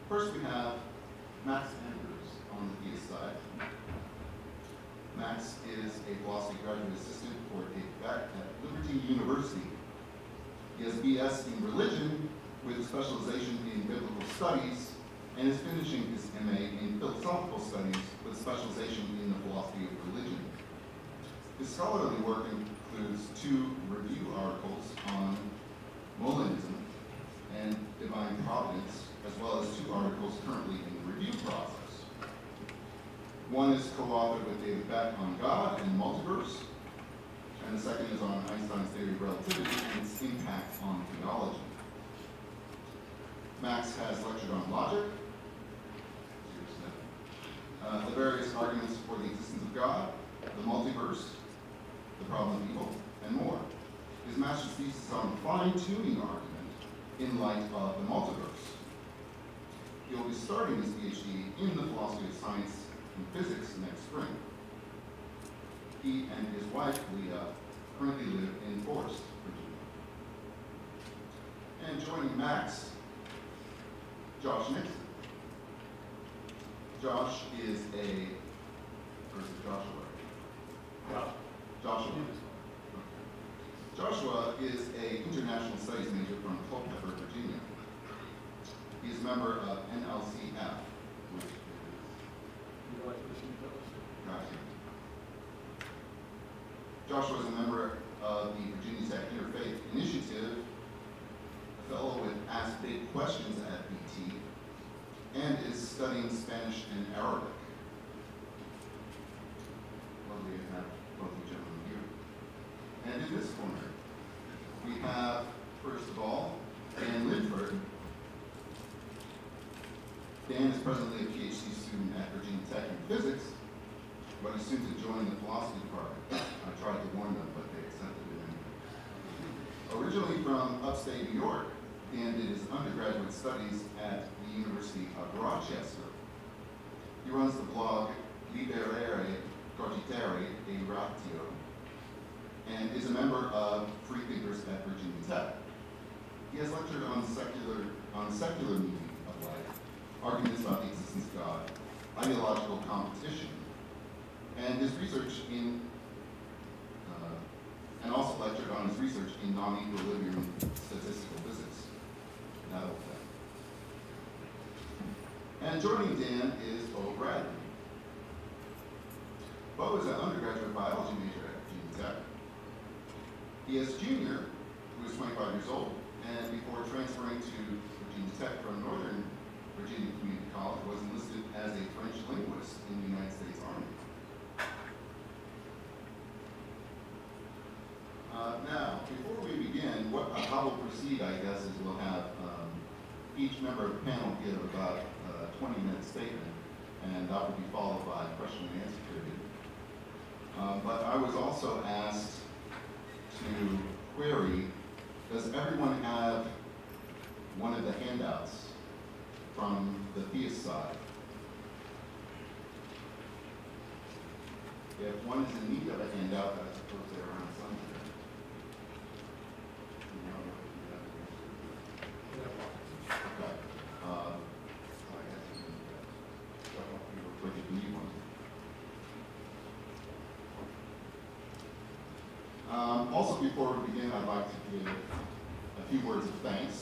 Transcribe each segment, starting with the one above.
First we have Max Anders on the theist side. Max is a philosophy graduate assistant for David Beck at Liberty University. He has BS in religion with a specialization in biblical studies and is finishing his MA in philosophical studies with a specialization in the philosophy of religion. His scholarly work includes 2 review articles on Molinism and divine providence, as well as 2 articles currently in the review process. One is co-authored with David Beck on God and multiverse, and the second is on Einstein's theory of relativity and its impact on theology. Max has lectured on logic, the various arguments for the existence of God, the multiverse, the problem of evil, and more. His master's thesis is on fine-tuning argument in light of the multiverse. He will be starting his PhD in the philosophy of science and physics next spring. He and his wife, Leah, currently live in Forest, Virginia. And joining Max, Josh Nixon. Josh is a, or is it Joshua? Joshua. Joshua is an international studies major from Culpeper, Virginia. He is a member of NLCF, which is... Gotcha. Joshua is a member of the Virginia Tech Interfaith Initiative, a fellow with Ask Big Questions at BT, and is studying Spanish and Arabic. Lovely to have both of you gentlemen here. And in this corner, we have, first of all, Dan Linford. Dan is presently a PhD student at Virginia Tech in physics, but is soon to join the philosophy department. I tried to warn them, but they accepted it anyway. Originally from upstate New York, Dan did his undergraduate studies at the University of Rochester. He runs the blog Liberare Cogitare e Ratio and is a member of Free Thinkers at Virginia Tech. He has lectured on secular meaning of life, arguments about the existence of God, ideological competition, and his research in, and also lectured on his research in non-equilibrium statistical physics. And joining Dan is Beau Bradley. Beau is an undergraduate biology major at Virginia Tech. He is a junior who is 25 years old, and before transferring to Virginia Tech from Northern Virginia Community College, was enlisted as a French linguist in the United States Army. Now, before we begin, how we'll proceed, I guess, is we'll have each member of the panel give about a 20-minute statement, and that will be followed by a question and answer period. But I was also asked to query, does everyone have one of the handouts from the theist side? If one is in need of a handout, I suppose they're around somewhere. Okay. I guess you need one. Also, before we begin, I'd like to give a few words of thanks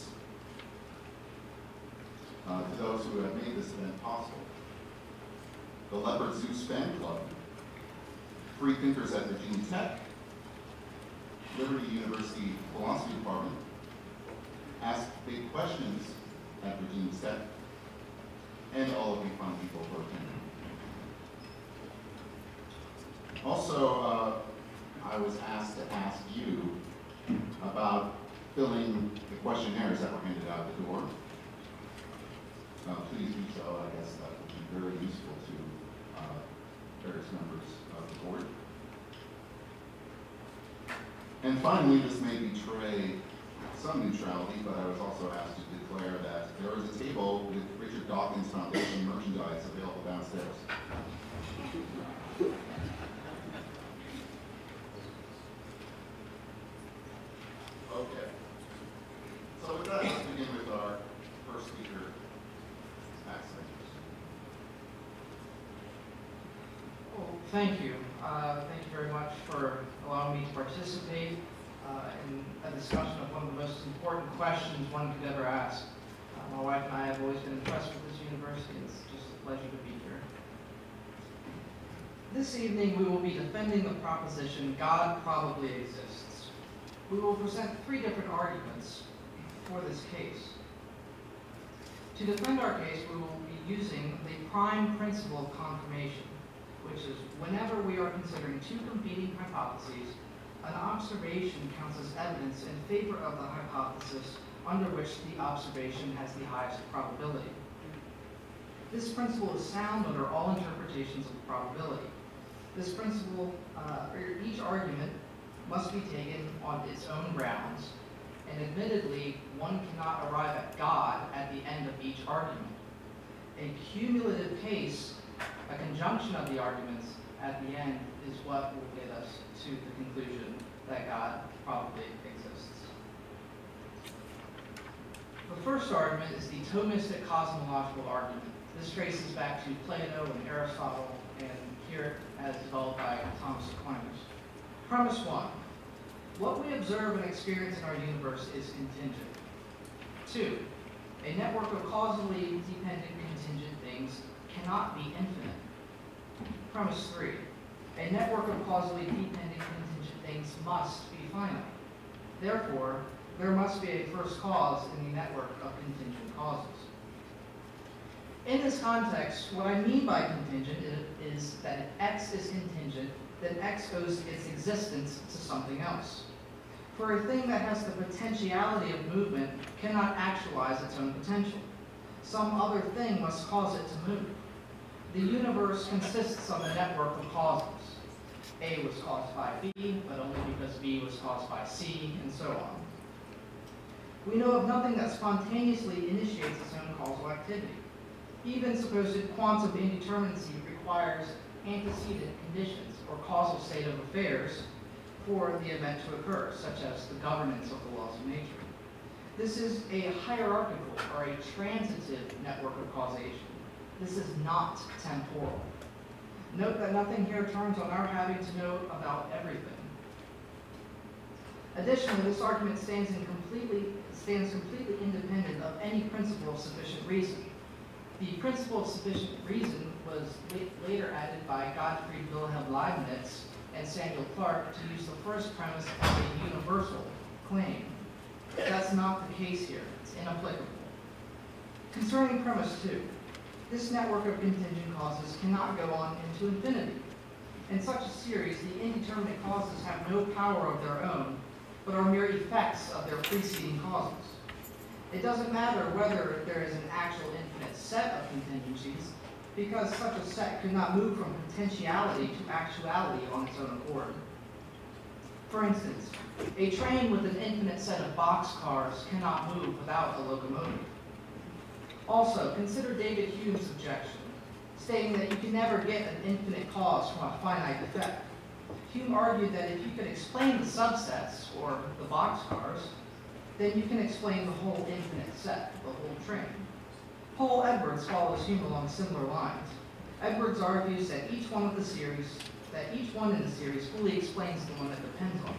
to those who have made this event possible. The Leopard Zeus Fan Club, Free Thinkers at Virginia Tech, Liberty University Philosophy Department, Ask Big Questions at Virginia Tech, and all of you fine people who are attending. Also, I was asked to ask you about filling the questionnaires that were handed out the door. Please do so. I guess that would be very useful to various members of the board. And finally, this may betray some neutrality, but I was also asked to declare that there is a table with Richard Dawkins Foundation merchandise available downstairs. Okay. So with that, let's begin with our first Thank you. Thank you very much for allowing me to participate in a discussion of one of the most important questions one could ever ask. My wife and I have always been impressed with this university. It's just a pleasure to be here. This evening we will be defending the proposition God probably exists. We will present three different arguments for this case. To defend our case, we will be using the prime principle of confirmation, which is whenever we are considering two competing hypotheses, an observation counts as evidence in favor of the hypothesis under which the observation has the highest probability. This principle is sound under all interpretations of probability. This principle, each argument must be taken on its own grounds, and admittedly, one cannot arrive at God at the end of each argument. A cumulative case, a conjunction of the arguments at the end, is what will get us to the conclusion that God probably exists. The first argument is the Thomistic cosmological argument. This traces back to Plato and Aristotle, and here as developed by Thomas Aquinas. Premise 1. What we observe and experience in our universe is contingent. 2. A network of causally dependent contingent things cannot be infinite. Premise 3. A network of causally dependent contingent things must be finite. Therefore, there must be a first cause in the network of contingent causes. In this context, what I mean by contingent is that if X is contingent, then X owes its existence to something else. For a thing that has the potentiality of movement cannot actualize its own potential. Some other thing must cause it to move. The universe consists of a network of causes. A was caused by B, but only because B was caused by C, and so on. We know of nothing that spontaneously initiates its own causal activity. Even supposed quantum indeterminacy requires antecedent conditions or causal state of affairs for the event to occur, such as the governance of the laws of nature. This is a hierarchical or a transitive network of causation. This is not temporal. Note that nothing here turns on our having to know about everything. Additionally, this argument stands completely independent of any principle of sufficient reason. The principle of sufficient reason was later added by Gottfried Wilhelm Leibniz and Samuel Clarke to use the first premise as a universal claim. That's not the case here. It's inapplicable. Concerning premise 2, this network of contingent causes cannot go on into infinity. In such a series, the indeterminate causes have no power of their own, but are mere effects of their preceding causes. It doesn't matter whether there is an actual infinite set of contingencies, because such a set could not move from potentiality to actuality on its own accord. For instance, a train with an infinite set of boxcars cannot move without a locomotive. Also, consider David Hume's objection, stating that you can never get an infinite cause from a finite effect. Hume argued that if you could explain the subsets, or the boxcars, then you can explain the whole infinite set, the whole train. Paul Edwards follows Hume along similar lines. Edwards argues that each one in the series fully explains the one it depends on.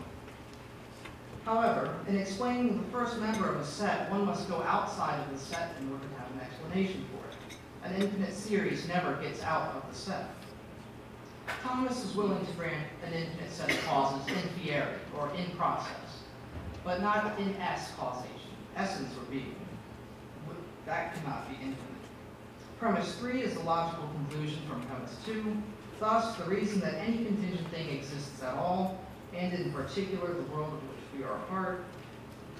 However, in explaining the first member of a set, one must go outside of the set in order to have an explanation for it. An infinite series never gets out of the set. Thomas is willing to grant an infinite set of causes in fieri, or in process, but not in S causation, essence or being. That cannot be infinite. Premise 3 is the logical conclusion from premise 2. Thus, the reason that any contingent thing exists at all, and in particular the world of which we are a part,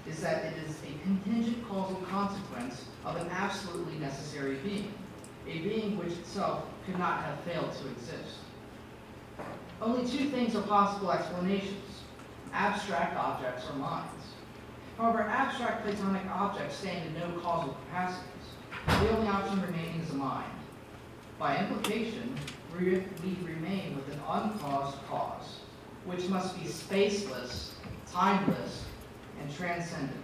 is that it is a contingent causal consequence of an absolutely necessary being, a being which itself could not have failed to exist. Only two things are possible explanations: abstract objects or minds. However, abstract Platonic objects stand in no causal capacities. The only option remaining is a mind. By implication, we remain with an uncaused cause, which must be spaceless, timeless, and transcendent.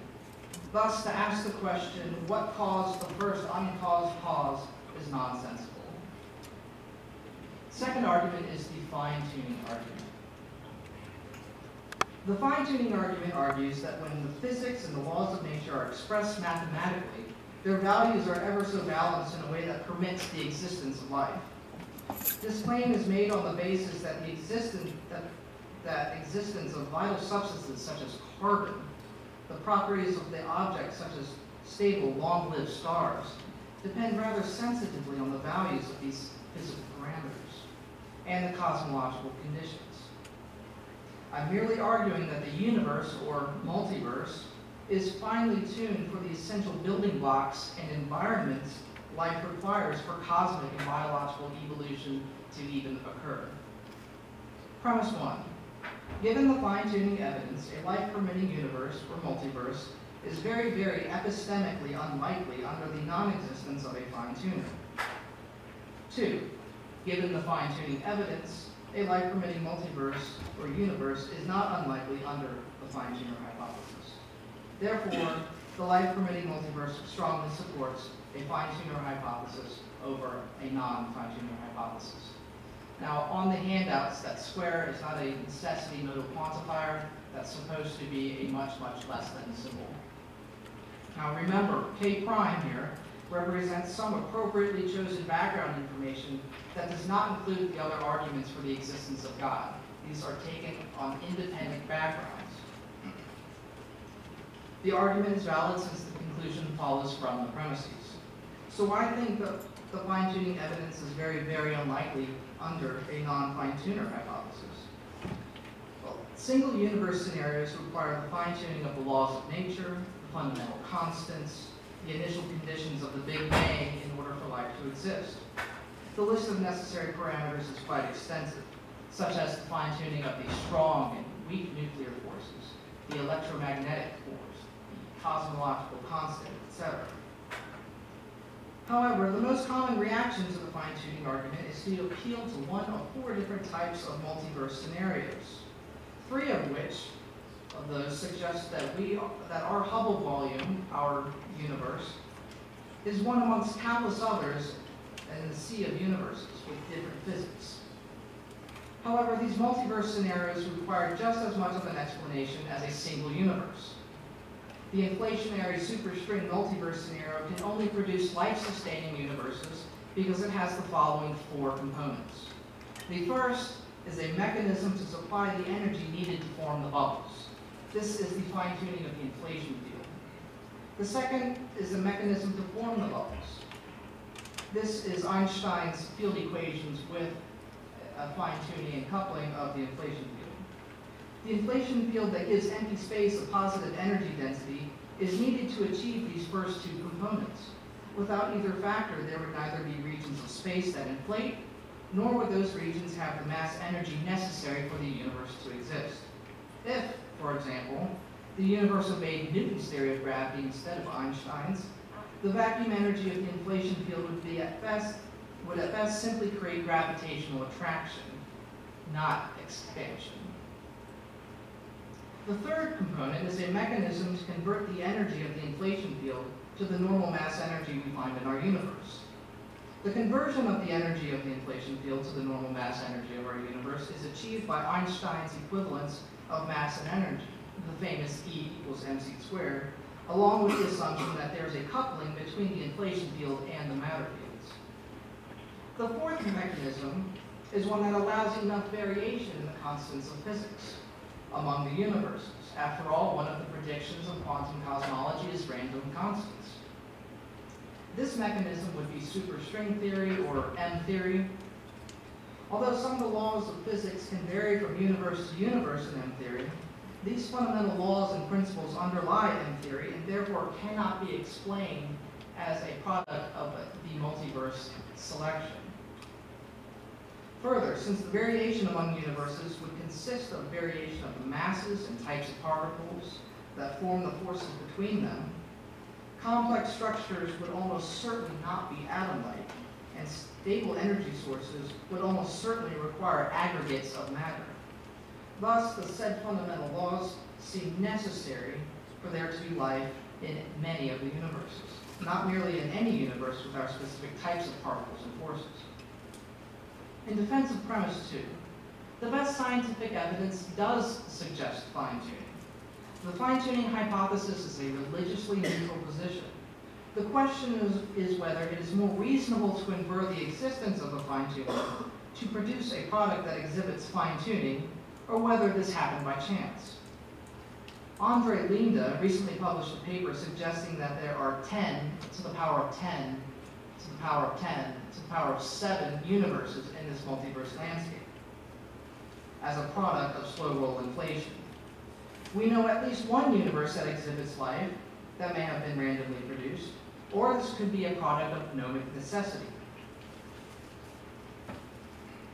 Thus, to ask the question, what caused the first uncaused cause, is nonsensical. Second argument is the fine-tuning argument. The fine-tuning argument argues that when the physics and the laws of nature are expressed mathematically, their values are ever so balanced in a way that permits the existence of life. This claim is made on the basis that the existence of vital substances such as carbon, the properties of the objects such as stable, long-lived stars, depend rather sensitively on the values of these physical parameters and the cosmological conditions. I'm merely arguing that the universe, or multiverse, is finely tuned for the essential building blocks and environments life requires for cosmic and biological evolution to even occur. Premise 1. Given the fine-tuning evidence, a life-permitting universe, or multiverse, is very, very epistemically unlikely under the non-existence of a fine-tuner. 2. Given the fine-tuning evidence, a life-permitting multiverse or universe is not unlikely under the fine-tuner hypothesis. Therefore, the life-permitting multiverse strongly supports a fine-tuner hypothesis over a non-fine-tuner hypothesis. Now, on the handouts, that square is not a necessity modal quantifier. That's supposed to be a much, much less than symbol. Now remember, K prime here represents some appropriately chosen background information that does not include the other arguments for the existence of God. These are taken on independent backgrounds. The argument is valid since the conclusion follows from the premises. So I think that the fine-tuning evidence is very, very unlikely under a non-fine-tuner hypothesis. Well, single universe scenarios require the fine-tuning of the laws of nature, the fundamental constants, the initial conditions of the Big Bang in order for life to exist. The list of necessary parameters is quite extensive, such as the fine-tuning of the strong and weak nuclear forces, the electromagnetic force, the cosmological constant, etc. However, the most common reaction to the fine-tuning argument is to appeal to one of 4 different types of multiverse scenarios, 3 of which of those suggest that our Hubble volume, our universe, is one amongst countless others in the sea of universes with different physics. However, these multiverse scenarios require just as much of an explanation as a single universe. The inflationary superstring multiverse scenario can only produce life-sustaining universes because it has the following 4 components. The first is a mechanism to supply the energy needed to form the bubbles. This is the fine-tuning of the inflation field. The second is a mechanism to form the bubbles. This is Einstein's field equations with a fine-tuning and coupling of the inflation field. The inflation field that gives empty space a positive energy density is needed to achieve these first 2 components. Without either factor, there would neither be regions of space that inflate, nor would those regions have the mass energy necessary for the universe to exist. If, for example, the universe obeyed Newton's theory of gravity instead of Einstein's, the vacuum energy of the inflation field would at best simply create gravitational attraction, not expansion. The third component is a mechanism to convert the energy of the inflation field to the normal mass energy we find in our universe. The conversion of the energy of the inflation field to the normal mass energy of our universe is achieved by Einstein's equivalence of mass and energy, the famous E equals mc squared, along with the assumption that there is a coupling between the inflation field and the matter fields. The fourth mechanism is one that allows enough variation in the constants of physics among the universes. After all, one of the predictions of quantum cosmology is random constants. This mechanism would be superstring theory, or M theory. Although some of the laws of physics can vary from universe to universe in M theory, these fundamental laws and principles underlie M theory and therefore cannot be explained as a product of the multiverse selection. Further, since the variation among universes would consist of variation of the masses and types of particles that form the forces between them, complex structures would almost certainly not be atom-like, and stable energy sources would almost certainly require aggregates of matter. Thus, the said fundamental laws seem necessary for there to be life in many of the universes, not merely in any universe with our specific types of particles and forces. In defense of premise 2, the best scientific evidence does suggest fine-tuning. The fine-tuning hypothesis is a religiously neutral position. The question is whether it is more reasonable to infer the existence of a fine-tuning to produce a product that exhibits fine-tuning, or whether this happened by chance. Andre Linde recently published a paper suggesting that there are 10 to the power of 10 to the power of 10 to the power of 7 universes in this multiverse landscape as a product of slow-roll inflation. We know at least one universe that exhibits life that may have been randomly produced, or this could be a product of gnomic necessity.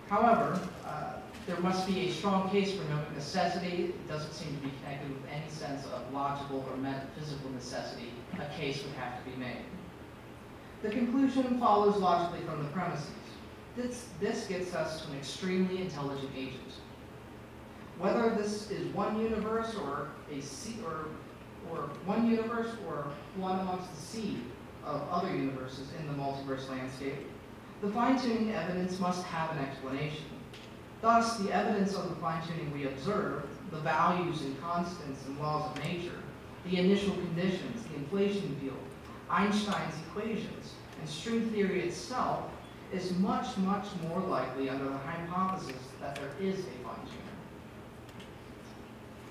However, there must be a strong case for gnomic necessity. It doesn't seem to be connected with any sense of logical or metaphysical necessity. A case would have to be made. The conclusion follows logically from the premises. This gets us to an extremely intelligent agent. Whether this is one universe or one universe or one amongst the sea of other universes in the multiverse landscape, the fine-tuning evidence must have an explanation. Thus, the evidence of the fine-tuning we observe, the values and constants and laws of nature, the initial conditions, the inflation field, Einstein's equations, and string theory itself is much, much more likely under the hypothesis that there is a fine-tuner.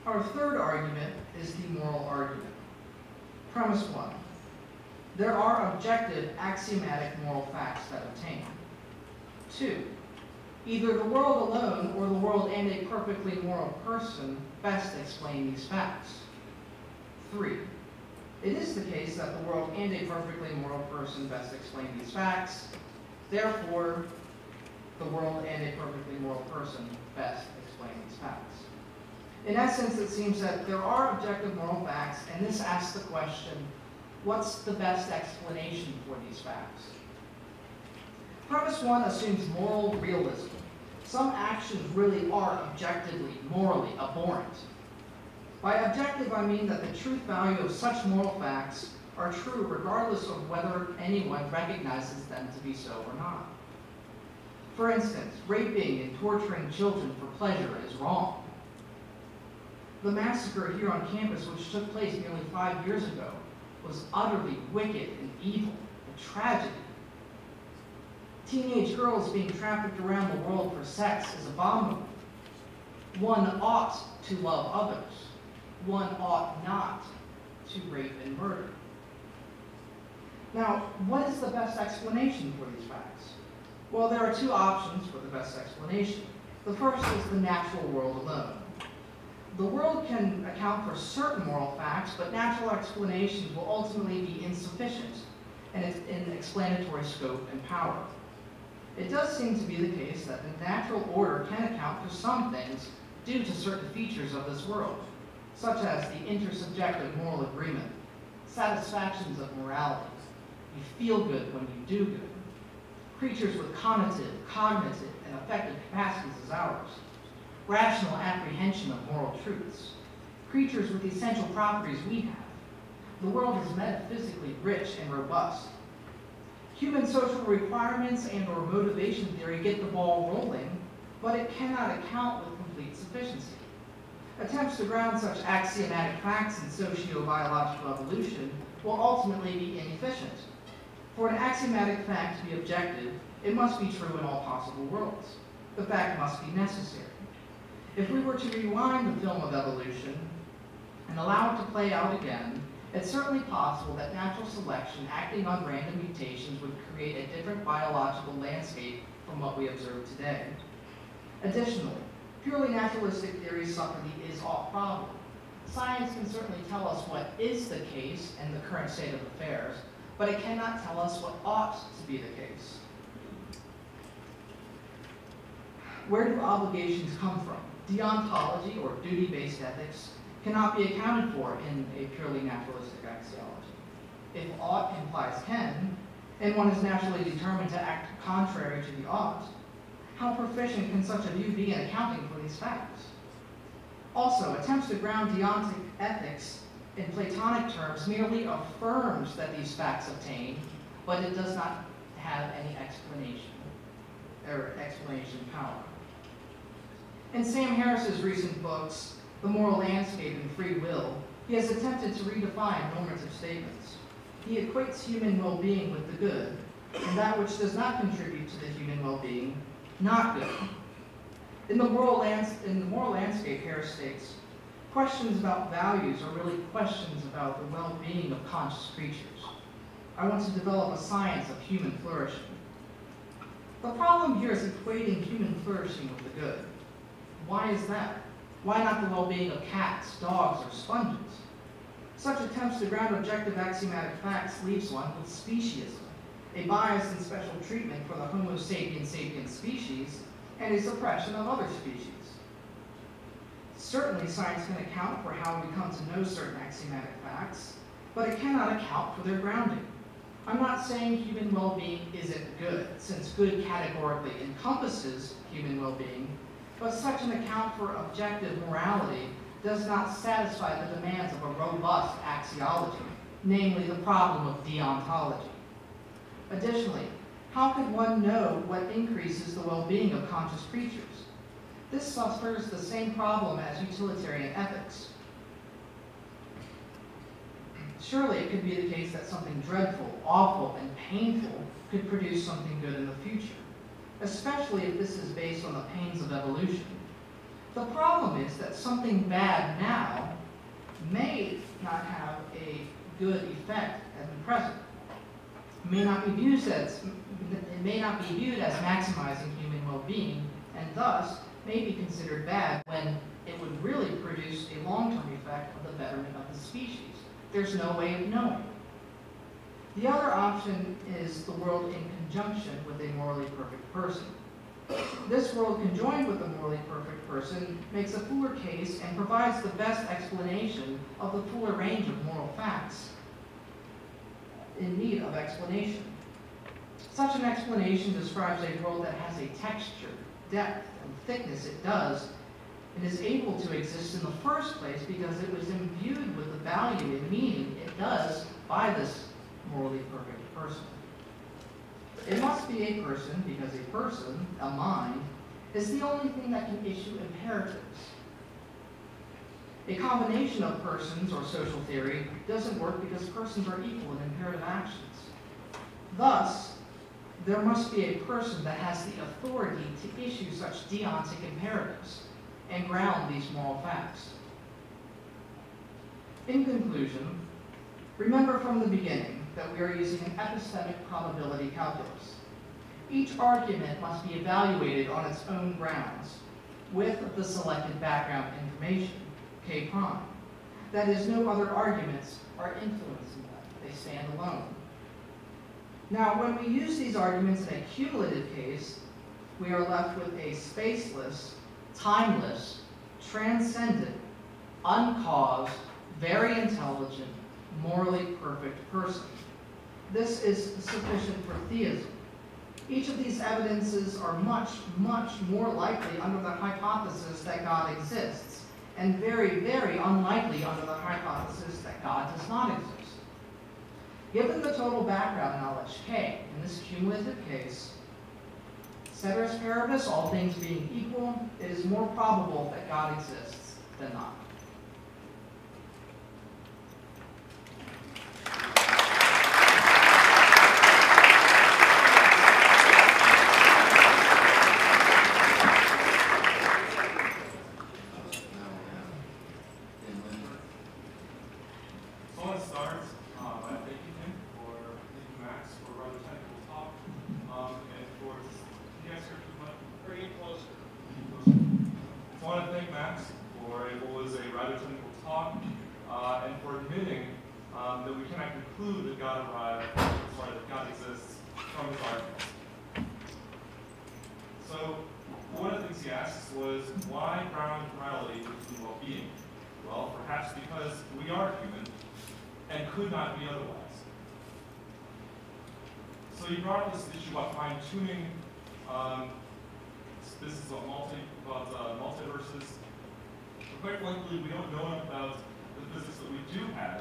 Our third argument is the moral argument. Premise 1. There are objective, axiomatic moral facts that obtain. 2. Either the world alone or the world and a perfectly moral person best explain these facts. 3. It is the case that the world and a perfectly moral person best explain these facts. Therefore, the world and a perfectly moral person best explain these facts. In essence, it seems that there are objective moral facts, and this asks the question, what's the best explanation for these facts? Premise 1 assumes moral realism. Some actions really are objectively, morally abhorrent. By objective, I mean that the truth value of such moral facts are true regardless of whether anyone recognizes them to be so or not. For instance, raping and torturing children for pleasure is wrong. The massacre here on campus, which took place nearly 5 years ago, was utterly wicked and evil, a tragedy. Teenage girls being trafficked around the world for sex is abominable. One ought to love others. One ought not to rape and murder. Now, what is the best explanation for these facts? Well, there are two options for the best explanation. The first is the natural world alone. The world can account for certain moral facts, but natural explanations will ultimately be insufficient in explanatory scope and power. It does seem to be the case that the natural order can account for some things due to certain features of this world, such as the intersubjective moral agreement, satisfactions of morality, you feel good when you do good, creatures with cognitive, and affective capacities as ours, rational apprehension of moral truths, creatures with the essential properties we have. The world is metaphysically rich and robust. Human social requirements and or motivation theory get the ball rolling, but it cannot account with complete sufficiency. Attempts to ground such axiomatic facts in socio-biological evolution will ultimately be inefficient. For an axiomatic fact to be objective, it must be true in all possible worlds. The fact must be necessary. If we were to rewind the film of evolution and allow it to play out again, it's certainly possible that natural selection acting on random mutations would create a different biological landscape from what we observe today. Additionally, purely naturalistic theories suffer the is-ought problem. Science can certainly tell us what is the case in the current state of affairs, but it cannot tell us what ought to be the case. Where do obligations come from? Deontology, or duty-based ethics, cannot be accounted for in a purely naturalistic axiology. If ought implies can, and one is naturally determined to act contrary to the ought, how proficient can such a view be in accounting for these facts? Also, attempts to ground deontic ethics in Platonic terms merely affirms that these facts obtain, but it does not have any explanation. explanation power. In Sam Harris's recent books, The Moral Landscape and Free Will, he has attempted to redefine normative statements. He equates human well-being with the good, and that which does not contribute to the human well-being, not good. In the moral landscape, Harris states, questions about values are really questions about the well-being of conscious creatures. I want to develop a science of human flourishing. The problem here is equating human flourishing with the good. Why is that? Why not the well-being of cats, dogs, or sponges? Such attempts to ground objective axiomatic facts leaves one with speciesism, a bias and special treatment for the Homo sapiens sapiens species, and a suppression of other species. Certainly, science can account for how we come to know certain axiomatic facts, but it cannot account for their grounding. I'm not saying human well-being isn't good, since good categorically encompasses human well-being, but such an account for objective morality does not satisfy the demands of a robust axiology, namely the problem of deontology. Additionally, how could one know what increases the well-being of conscious creatures? This suffers the same problem as utilitarian ethics. Surely it could be the case that something dreadful, awful, and painful could produce something good in the future, especially if this is based on the pains of evolution. The problem is that something bad now may not have a good effect at the present. It may not be viewed as maximizing human well-being, and thus may be considered bad when it would really produce a long-term effect of the betterment of the species. There's no way of knowing. The other option is the world in conjunction with a morally perfect person. This world conjoined with a morally perfect person makes a fuller case and provides the best explanation of the fuller range of moral facts in need of explanation. Such an explanation describes a world that has a texture, depth, and thickness it does, and is able to exist in the first place because it was imbued with the value and meaning it does by this morally perfect person. It must be a person because a person, a mind, is the only thing that can issue imperatives. A combination of persons or social theory doesn't work because persons are equal in imperative actions. Thus, there must be a person that has the authority to issue such deontic imperatives and ground these moral facts. In conclusion, remember from the beginning that we are using an epistemic probability calculus. Each argument must be evaluated on its own grounds with the selected background information, K prime. That is, no other arguments are influencing them. They stand alone. Now, when we use these arguments in a cumulative case, we are left with a spaceless, timeless, transcendent, uncaused, very intelligent, morally perfect person. This is sufficient for theism. Each of these evidences are much, much more likely under the hypothesis that God exists, and very, very unlikely under the hypothesis that God does not exist. Given the total background knowledge K in this cumulative case, ceteris paribus, all things being equal, it is more probable that God exists than not. Could not be otherwise. So he brought up this issue about fine-tuning. This is about multiverses. But quite frankly, we don't know enough about the physics that we do have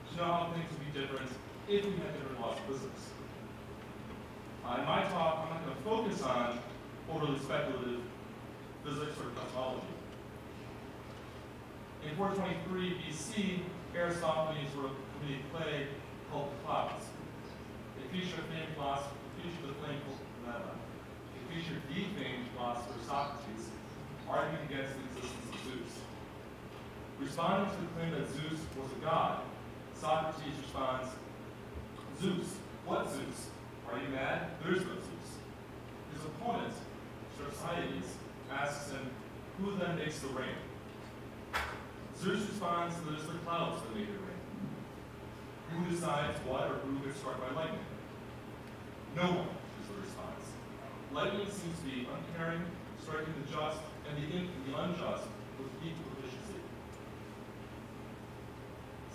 to know how things would be different if we had different laws of physics. In my talk, I'm not going to focus on overly speculative physics or cosmology. In 423 BC, Aristophanes wrote a comedic play called The Clouds. It featured the famed philosopher Socrates arguing against the existence of Zeus. Responding to the claim that Zeus was a god, Socrates responds, "Zeus? What Zeus? Are you mad? There's no Zeus." His opponent, Strepsiades, asks him, "Who then makes the rain?" Zeus responds that it's the clouds that make it rain. Who decides what or who gets struck by lightning? No one, is the response. Lightning seems to be uncaring, striking the just and the unjust with equal efficiency.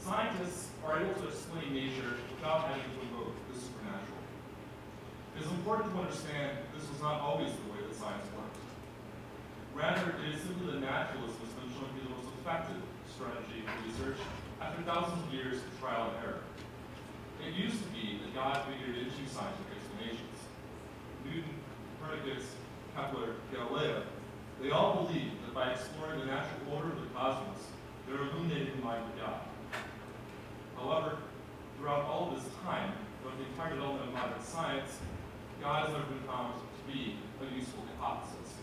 Scientists are able to explain nature without having to invoke the supernatural. It is important to understand this was not always the way that science worked. Rather, it is simply the naturalist has been shown to be the most effective strategy for research after thousands of years of trial and error. It used to be that God figured into scientific explanations. Newton, Copernicus, Kepler, Galileo, they all believed that by exploring the natural order of the cosmos, they were illuminating the mind of God. However, throughout all of this time, throughout the entire development of modern science, God has never been found to be a useful hypothesis.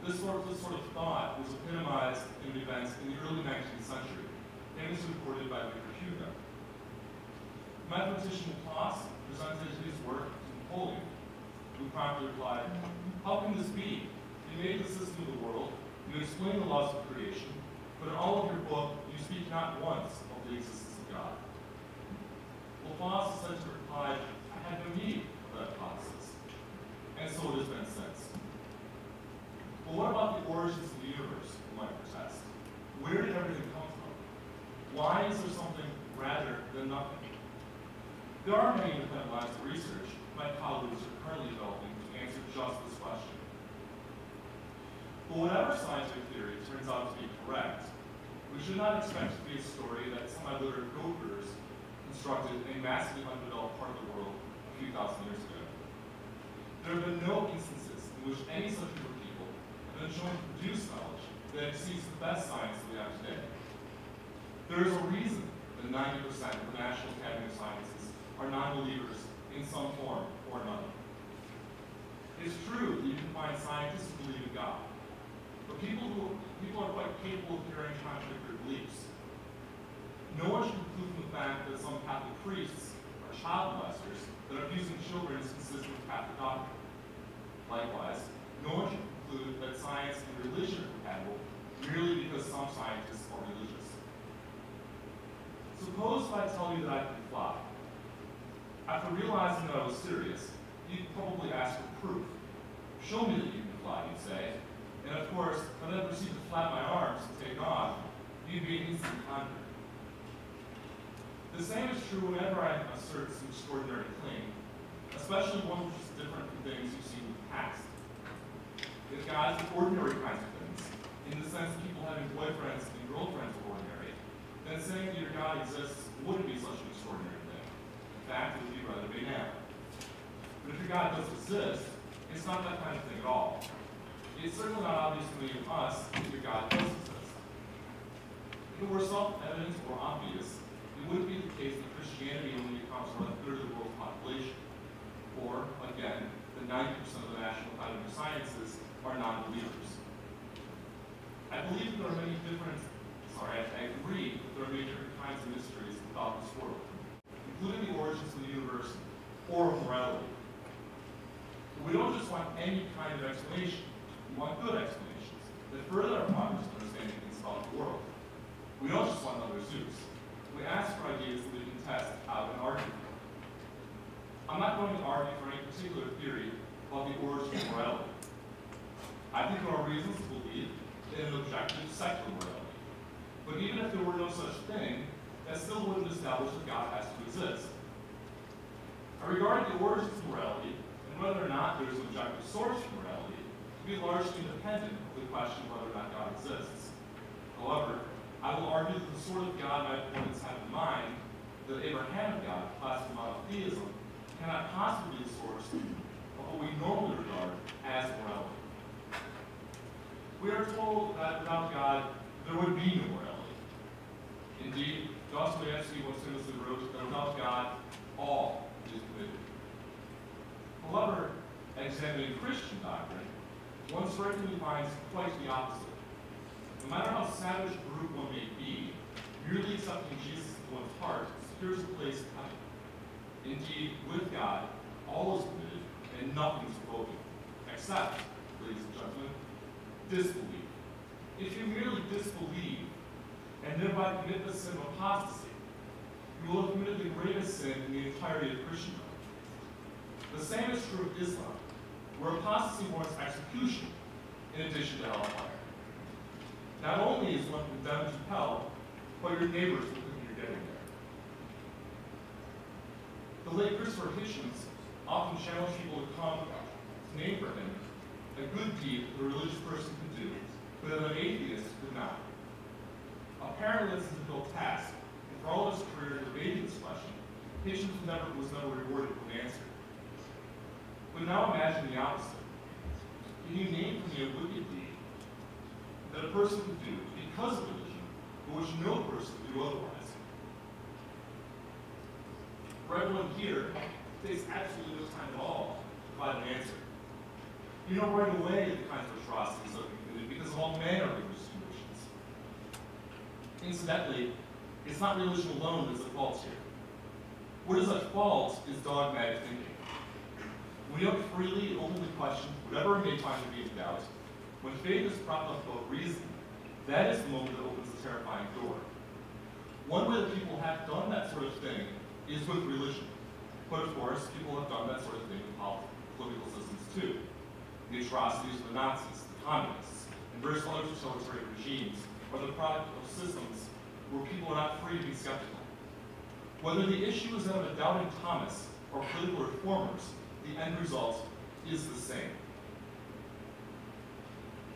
This sort of thought was epitomized in events in the early 19th century, famously reported by Victor Hugo. Mathematician Laplace presented his work to Napoleon, who promptly replied, "How can this be? You made the system of the world, you explain the laws of creation, but in all of your book, you speak not once of the existence of God." Laplace is said to reply, "I had no need of that hypothesis." And so it has been since. But what about the origins of the universe, you might protest? Where did everything come from? Why is there something rather than nothing? There are many independent lines of research my colleagues are currently developing to answer just this question. But whatever scientific theory turns out to be correct, we should not expect it to be a story that semi-literate go-getters constructed in a massively undeveloped part of the world a few thousand years ago. There have been no instances in which any such group of people have been shown to produce knowledge that exceeds the best science that we have today. There is a reason that 90% of the National Academy of Sciences are non-believers in some form or another. It is true that you can find scientists who believe in God, but people are quite capable of carrying contradictory beliefs. No one should conclude from the fact that some Catholic priests are child molesters that abusing children is consistent with Catholic doctrine. Likewise, no one should conclude that science and religion are compatible merely because some scientists are religious. Suppose if I tell you that I can fly. After realizing that I was serious, you'd probably ask for proof. "Show me that you can fly," you'd say. And of course, if I then proceed to flap my arms and take off, you'd be an instant convert. The same is true whenever I assert some extraordinary claim, especially one which is different from things you've seen in the past. If God is ordinary kinds of things, in the sense of people having boyfriends and girlfriends are ordinary, then saying that your God exists wouldn't be such an extraordinary thing. In fact, it would be rather banal. But if your God does exist, it's not that kind of thing at all. It's certainly not obvious to many of us that your God does exist. If it were self-evident or obvious, it wouldn't be the case that Christianity only accounts for a third of the world's population. Or, again, that 90% of the National Academy of Sciences are non-believers. I agree that there are many different kinds of mysteries about this world, including the origins of the universe or morality. But we don't just want any kind of explanation. We want good explanations that further our progress in understanding things about the world. We don't just want another Zeus. We ask for ideas that we can test out and argue for. I'm not going to argue for any particular theory about the origin of morality. I think there are reasons to believe in an objective secular morality. But even if there were no such thing, that still wouldn't establish that God has to exist. I regard the origins of morality and whether or not there is an objective source for morality to be largely independent of the question of whether or not God exists. However, I will argue that the sort of God my opponents have in mind, the Abrahamic God, classical model theism, cannot possibly be the source of what we normally regard as morality. We are told that without God, there would be no morality. Indeed, Dostoevsky once famously wrote that without God, all is permitted. However, examining Christian doctrine, one certainly finds quite the opposite. No matter how savage or brute one may be, merely accepting Jesus into one's heart secures a place in heaven. Indeed, with God, all is permitted and nothing is broken, except, ladies and gentlemen, disbelief. If you merely disbelieve and thereby commit the sin of apostasy, you will have committed the greatest sin in the entirety of Christendom. The same is true of Islam, where apostasy warrants execution in addition to hellfire. Not only is one condemned to hell, but your neighbors will think you're getting there. The late Christopher Hitchens often challenged people to come to name for him a good deed that a religious person could do, but that an atheist could not. Apparently, this is a difficult task, and for all of his career debating this question, Hitchens was never rewarded with an answer. But now imagine the opposite. Can you name for me a wicked deed that a person could do because of religion, but which no person could do otherwise? For everyone here, it takes absolutely no time at all to provide an answer. You know right away the kinds of atrocities that are committed because of all manner of religious convictions. Incidentally, it's not religion alone that's at fault here. What is at fault is dogmatic thinking. When you don't freely and openly question whatever it may find to be in doubt, when faith is propped up above reason, that is the moment that opens the terrifying door. One way that people have done that sort of thing is with religion. But of course, people have done that sort of thing with political systems too. The atrocities of the Nazis, the communists, and various other totalitarian regimes are the product of systems where people are not free to be skeptical. Whether the issue is that of a doubting Thomas or political reformers, the end result is the same.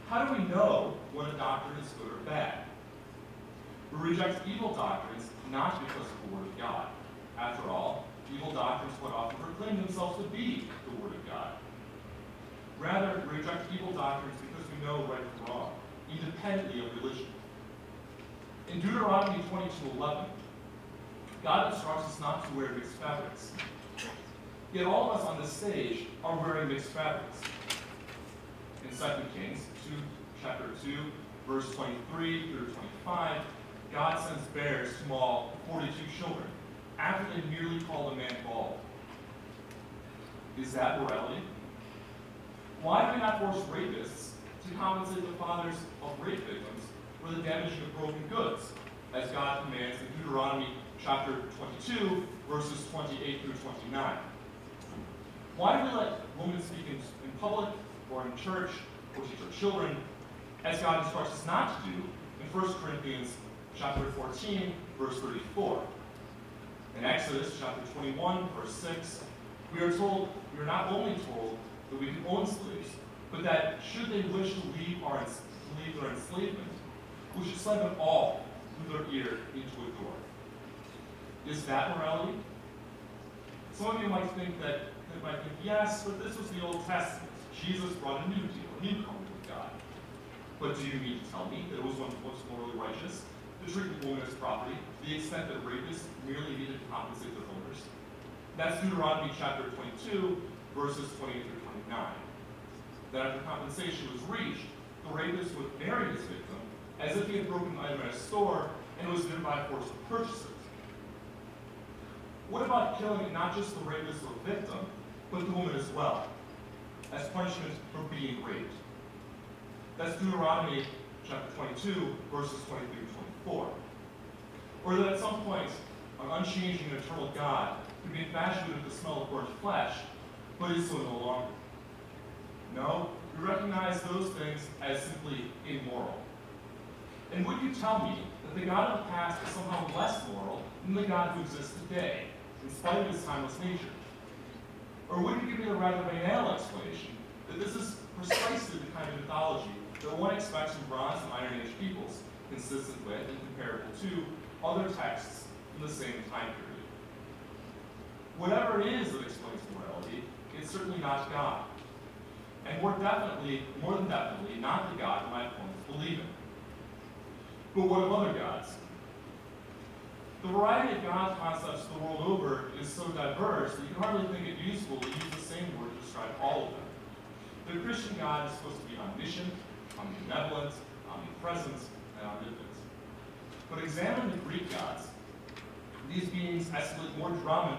How do we know when a doctrine is good or bad? We reject evil doctrines not because of the Word of God. After all, evil doctrines quite often proclaim themselves to be the Word of God. Rather, we reject evil doctrines because we know right from wrong, independently of religion. In Deuteronomy 22:11, God instructs us not to wear mixed fabrics. Yet all of us on this stage are wearing mixed fabrics. In 2 Kings chapter 2, verse 23 through 25, God sends bears to maul 42 children after they merely called a man bald. Is that morality? Why do we not force rapists to compensate the fathers of rape victims for the damaging of broken goods, as God commands in Deuteronomy chapter 22, verses 28 through 29? Why do we let women speak in public or in church or teach our children, as God instructs us not to do in 1 Corinthians chapter 14, verse 34? In Exodus chapter 21, verse 6, we are not only told that we can own slaves, but that should they wish to leave their enslavement, we should send them all through their ear into a door. Is that morality? Some of you might think yes, but this was the Old Testament. Jesus brought a new deal, a new covenant with God. But do you mean to tell me that it was once morally righteous to treat the woman as property to the extent that rapists merely needed to compensate their owners? That's Deuteronomy chapter 22, verses 28 through 29. That after compensation was reached, the rapist would marry his victim as if he had broken an item at a store and was thereby forced to purchase it. What about killing not just the rapist or victim, but the woman as well, as punishment for being raped? That's Deuteronomy chapter 22, verses 23 to 24. Or that at some point, an unchanging and eternal God could be infatuated with the smell of burnt flesh, but is so no longer. No, we recognize those things as simply immoral. And would you tell me that the God of the past is somehow less moral than the God who exists today, in spite of his timeless nature? Or would you give me the rather banal explanation that this is precisely the kind of mythology that one expects from Bronze and Iron Age peoples, consistent with and comparable to other texts from the same time period? Whatever it is that explains morality, it certainly not God. And more than definitely, not the God my opponents believe in. But what of other gods? The variety of God concepts the world over is so diverse that you can hardly think it useful to use the same word to describe all of them. The Christian God is supposed to be omniscient, omnibenevolent, omnipresent, and omnipotent. But examine the Greek gods. These beings escalate more drama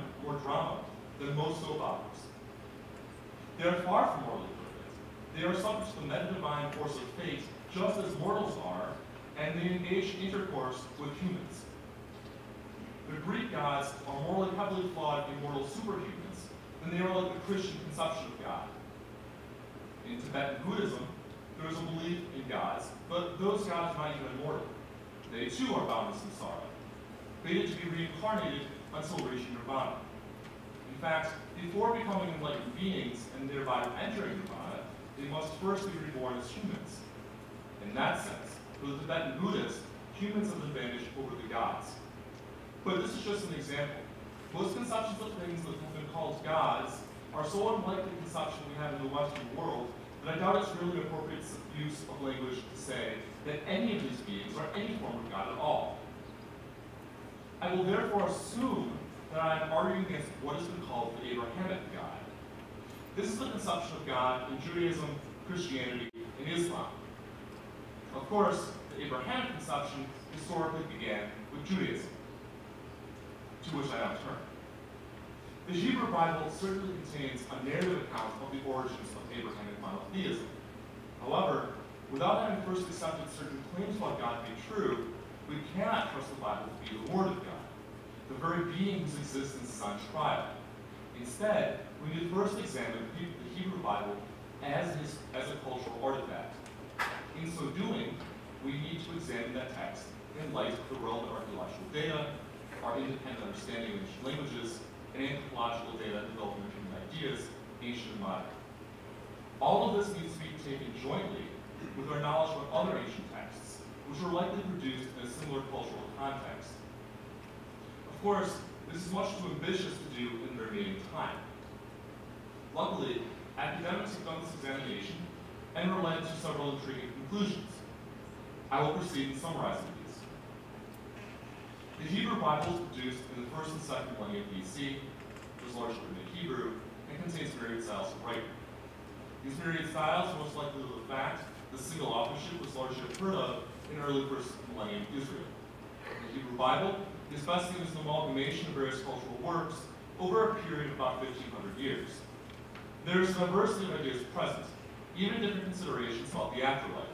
than most soap operas. They are far from morally perfect. They are subject to the meta-divine force of fate, just as mortals are, and they engage in intercourse with humans. The Greek gods are more like heavily flawed immortal superhumans than they are like the Christian conception of God. In Tibetan Buddhism, there is a belief in gods, but those gods are not even immortal. They too are bound to samsara, fated to be reincarnated until reaching nirvana. In fact, before becoming enlightened beings and thereby entering nirvana, they must first be reborn as humans. In that sense, for the Tibetan Buddhists, humans have an advantage over the gods. But this is just an example. Most conceptions of things that have been called gods are so unlike the conception we have in the Western world that I doubt it's really an appropriate use of language to say that any of these beings are any form of God at all. I will therefore assume that I am arguing against what has been called the Abrahamic God. This is the conception of God in Judaism, Christianity, and Islam. Of course, the Abrahamic conception historically began with Judaism, to which I now turn. The Hebrew Bible certainly contains a narrative account of the origins of Abrahamic monotheism. However, without having first accepted certain claims about God to be true, we cannot trust the Bible to be the Word of God, the very being whose existence is on trial. Instead, we need to first examine the Hebrew Bible as a cultural artifact. In so doing, we need to examine that text in light of the relevant archaeological data, our independent understanding of ancient languages, and anthropological data developing human ideas, ancient and modern. All of this needs to be taken jointly with our knowledge of other ancient texts, which were likely produced in a similar cultural context. Of course, this is much too ambitious to do in the remaining time. Luckily, academics have done this examination and were led to several intriguing conclusions. I will proceed in summarizing these. The Hebrew Bible was produced in the 1st and 2nd millennium BC, was largely written in Hebrew, and contains myriad styles of writing. These myriad styles are most likely to the fact the single authorship was largely unheard of in early 1st millennium Israel. The Hebrew Bible is best seen as an amalgamation of various cultural works over a period of about 1,500 years. There is a diversity of ideas present, even different considerations about the afterlife.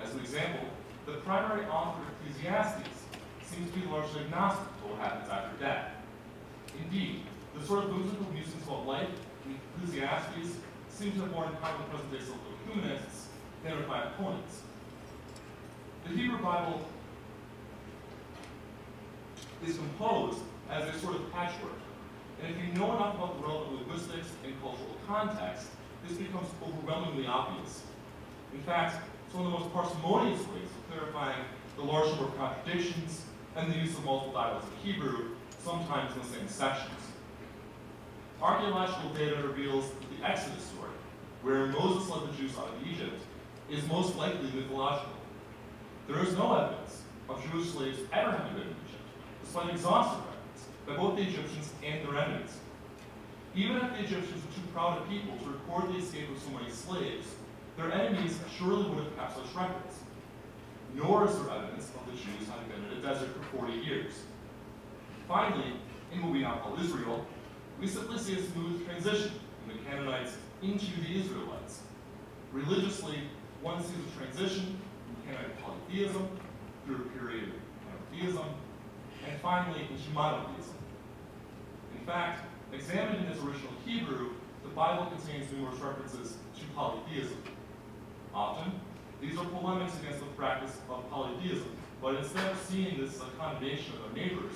As an example, the primary author of Ecclesiastes seems to be largely agnostic to what happens after death. Indeed, the sort of whimsical musings about life in Ecclesiastes seem to have more in common with present-day social humanists than with my opponents. The Hebrew Bible is composed as a sort of patchwork, and if you know enough about the relevant linguistics and cultural context, this becomes overwhelmingly obvious. In fact, it's one of the most parsimonious ways of clarifying the large number of contradictions and the use of multiple dialects of Hebrew, sometimes in the same sections. Archaeological data reveals that the Exodus story, where Moses led the Jews out of Egypt, is most likely mythological. There is no evidence of Jewish slaves ever having been in Egypt, despite exhaustive records by both the Egyptians and their enemies. Even if the Egyptians were too proud a people to record the escape of so many slaves, their enemies surely would have kept such records. Nor is there evidence of the Jews having been in a desert for 40 years. Finally, in what we now call Israel, we simply see a smooth transition from the Canaanites into the Israelites. Religiously, one sees a transition from Canaanite polytheism through a period of monotheism, and finally into monotheism. In fact, examined in its original Hebrew, the Bible contains numerous references to polytheism. Often, these are polemics against the practice of polytheism, but instead of seeing this as a condemnation of their neighbors,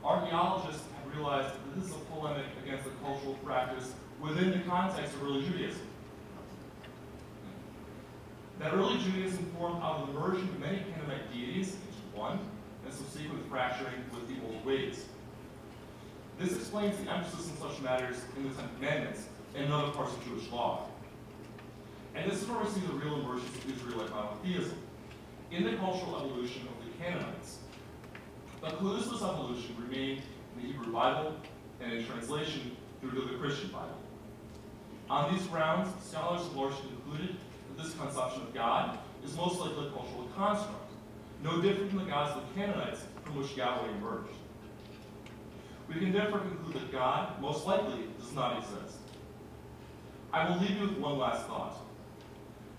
archaeologists have realized that this is a polemic against the cultural practice within the context of early Judaism. That early Judaism formed out of the merging of many Canaanite deities into one, and subsequent fracturing with the old ways. This explains the emphasis on such matters in the Ten Commandments and in other parts of Jewish law. And this is where we see the real emergence of Israelite monotheism. In the cultural evolution of the Canaanites, the clues to this evolution remain in the Hebrew Bible and in translation through to the Christian Bible. On these grounds, scholars have largely concluded that this conception of God is most likely a cultural construct, no different from the gods of the Canaanites from which Yahweh emerged. We can therefore conclude that God, most likely, does not exist. I will leave you with one last thought.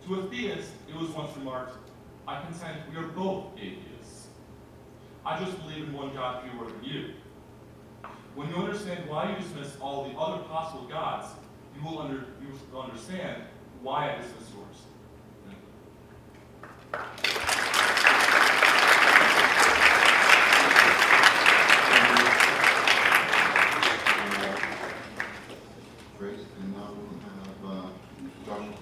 To a theist, it was once remarked, I contend we are both atheists. I just believe in one God fewer than you. When you understand why you dismiss all the other possible gods, you will understand why I dismiss yours. Thank you. Great, and now we'll have Joshua.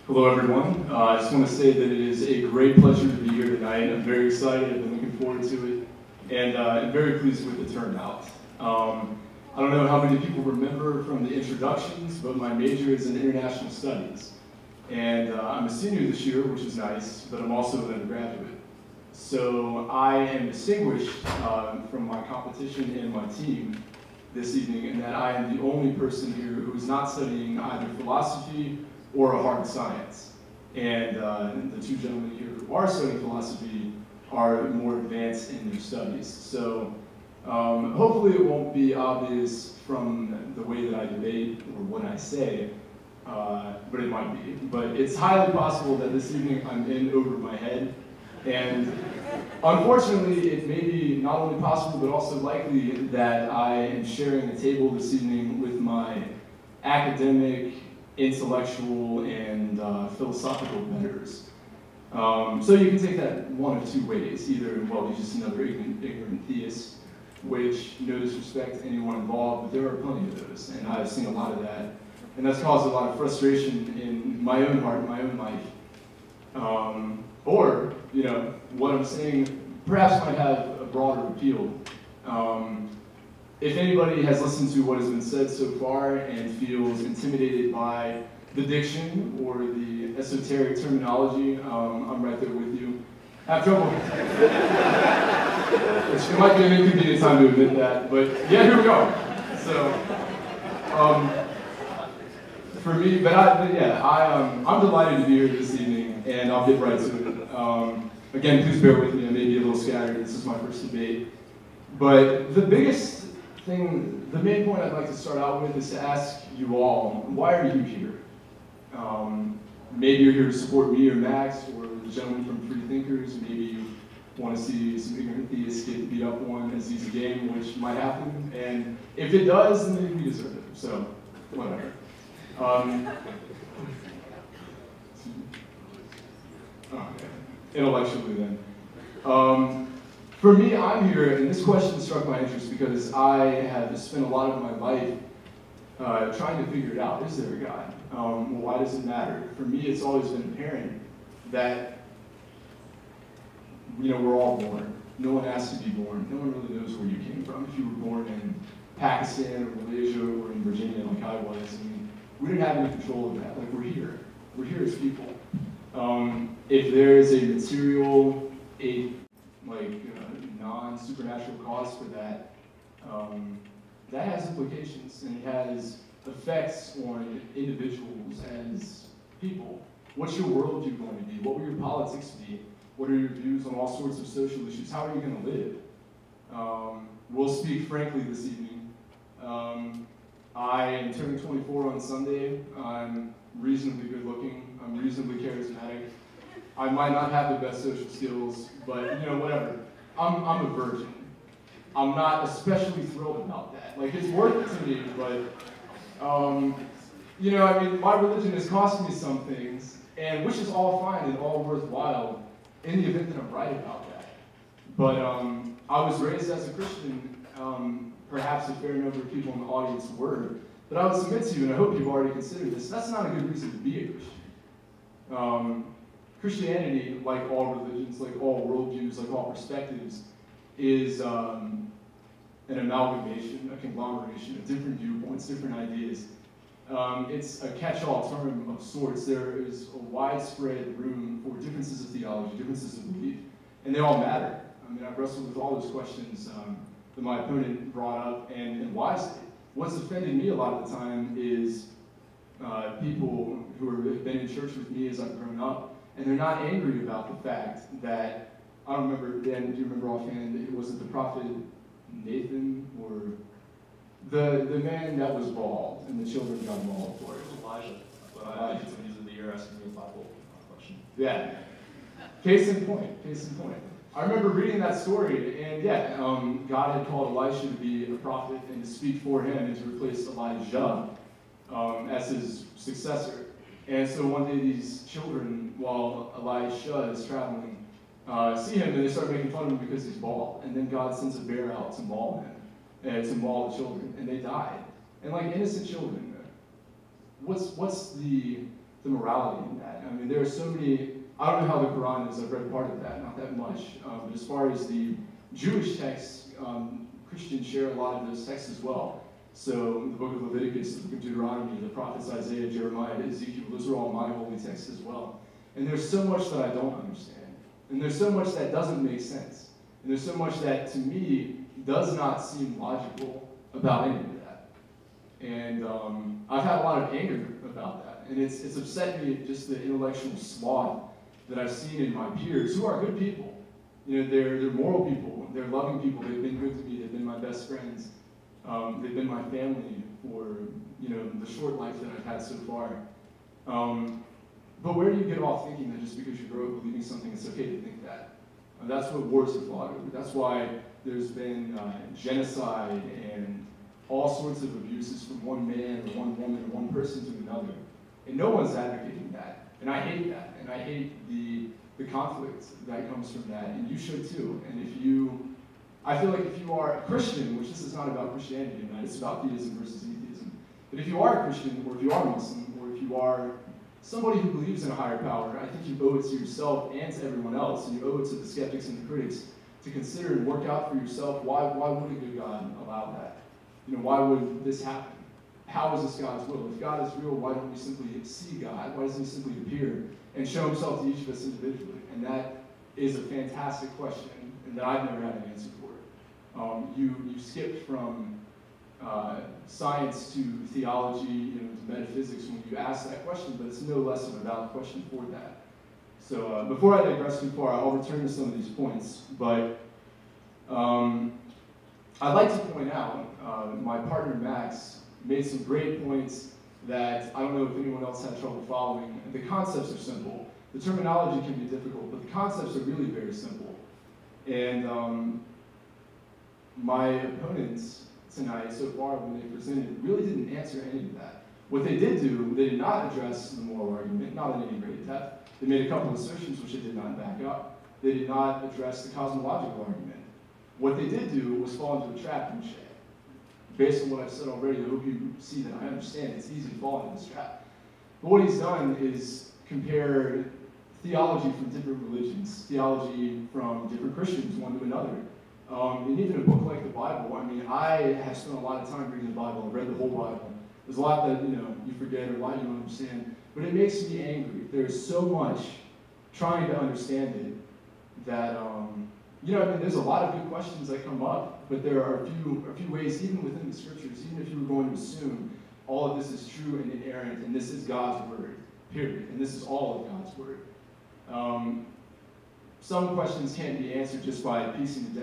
Hello, everyone. I just want to say that it is a great pleasure to be here tonight. I'm very excited. I've been looking forward to it, and I'm very pleased with the turnout. I don't know how many people remember from the introductions, but my major is in international studies. And I'm a senior this year, which is nice, but I'm also an undergraduate. So I am distinguished from my competition and my team this evening in that I am the only person here who is not studying either philosophy or a hard science. And the two gentlemen here who are studying philosophy are more advanced in their studies. So hopefully it won't be obvious from the way that I debate or what I say, but it might be. But it's highly possible that this evening I'm in over my head. And unfortunately, it may be not only possible, but also likely that I am sharing a table this evening with my academic, intellectual, and philosophical betters. So you can take that one of two ways. Either, well, he's just another ignorant theist, which, no disrespect to anyone involved, but there are plenty of those, and I've seen a lot of that. And that's caused a lot of frustration in my own heart, in my own life. Or, you know, what I'm saying perhaps might have a broader appeal. If anybody has listened to what has been said so far and feels intimidated by the diction or the esoteric terminology, I'm right there with you. Have trouble. It might be an inconvenient time to admit that, but yeah, here we go. So, for me, I'm delighted to be here this evening, and I'll get right to it. Again, please bear with me, I may be a little scattered, this is my first debate. But the biggest thing, the main point I'd like to start out with is to ask you all, why are you here? Maybe you're here to support me or Max or the gentleman from Free Thinkers. Maybe you want to see some ignorant theists get beat up on as easy game, which might happen. And if it does, then maybe we deserve it. So, whatever. Okay. Intellectually then. For me, I'm here, and this question struck my interest because I have spent a lot of my life trying to figure it out. Is there a God? Well, why does it matter? For me, it's always been apparent that, you know, we're all born. No one asked to be born. No one really knows where you came from. If you were born in Pakistan or Malaysia or in Virginia like I was, I mean, we didn't have any control of that. Like, we're here. We're here as people. If there is a material, non-supernatural cause for that, that has implications and it has effects on individuals as people. What's your worldview going to be? What will your politics be? What are your views on all sorts of social issues? How are you going to live? We'll speak frankly this evening. I am turning 24 on Sunday. I'm reasonably good looking. I'm reasonably charismatic. I might not have the best social skills, but you know, whatever. I'm a virgin. I'm not especially thrilled about that. Like, it's worth it to me, but you know, I mean, my religion has cost me some things, and which is all fine and all worthwhile in the event that I'm right about that. But I was raised as a Christian. Perhaps a fair number of people in the audience were. But I would submit to you, and I hope you've already considered this, that's not a good reason to be a Christian. Christianity, like all religions, like all worldviews, like all perspectives, is an amalgamation, a conglomeration of different viewpoints, different ideas. It's a catch-all term of sorts. There is a widespread room for differences of theology, differences of belief, and they all matter. I mean, I've wrestled with all those questions that my opponent brought up, and wisely. What's offended me a lot of the time is people who have been in church with me as I've grown up, and they're not angry about the fact that, I don't remember, Dan, do you remember offhand, was it the prophet Nathan, or the man that was bald, and the children got mauled for it? It was Elijah, but I think somebody's in the year asking me a Bible question. Yeah. Case in point, case in point. I remember reading that story, and yeah, God had called Elisha to be a prophet and to speak for him and to replace Elijah as his successor. And so one day these children, while Elisha is traveling, see him and they start making fun of him because he's bald. And then God sends a bear out to maul him, and to maul the children, and they died. And like innocent children, what's the morality in that? I mean, there are so many. I don't know how the Quran is. I've read part of that, not that much. But as far as the Jewish texts, Christians share a lot of those texts as well. So the book of Leviticus, the book of Deuteronomy, the prophets Isaiah, Jeremiah, Ezekiel, those are all my holy texts as well. And there's so much that I don't understand. And there's so much that doesn't make sense. And there's so much that, to me, does not seem logical about any of that. And I've had a lot of anger about that. And it's upset me, just the intellectual sloth that I've seen in my peers, who are good people. You know, they're moral people, they're loving people, they've been good to me, they've been my best friends, they've been my family for, you know, the short life that I've had so far. But where do you get off thinking that just because you grow up believing something, it's okay to think that? That's what wars are fought over. That's why there's been genocide and all sorts of abuses from one man or one woman or one person to another. And no one's advocating that. And I hate that. And I hate the conflict that comes from that. And you should too. And I feel like if you are a Christian, which this is not about Christianity tonight, it's about theism versus atheism. But if you are a Christian, or if you are Muslim, or if you are somebody who believes in a higher power, I think you owe it to yourself and to everyone else. And you owe it to the skeptics and the critics to consider and work out for yourself, why would a good God allow that? You know, why would this happen? How is this God's will? If God is real, why don't we simply see God? Why doesn't he simply appear and show himself to each of us individually? And that is a fantastic question, and that I've never had an answer for. You skipped from science to theology, you know, to metaphysics when you asked that question, but it's no less of a valid question for that. So before I digress too far, I'll return to some of these points, but I'd like to point out, my partner Max made some great points that I don't know if anyone else had trouble following. The concepts are simple. The terminology can be difficult, but the concepts are really very simple. And my opponents tonight, so far, when they presented, really didn't answer any of that. What they did do, they did not address the moral argument, not in any great depth. They made a couple of assertions which they did not back up. They did not address the cosmological argument. What they did do was fall into a trap and shame. Based on what I've said already, I hope you see that I understand it's easy to fall into this trap. But what he's done is compare theology from different religions, theology from different Christians, one to another. And even a book like the Bible, I mean, I have spent a lot of time reading the Bible. I've read the whole Bible. There's a lot that, you know, you forget or a lot you don't understand. But it makes me angry. There's so much trying to understand it that, you know, I mean, there's a lot of good questions that come up, but there are a few ways, even within the scriptures, even if you were going to assume all of this is true and inerrant, and this is God's word, period, and this is all of God's word. Some questions can't be answered just by piecing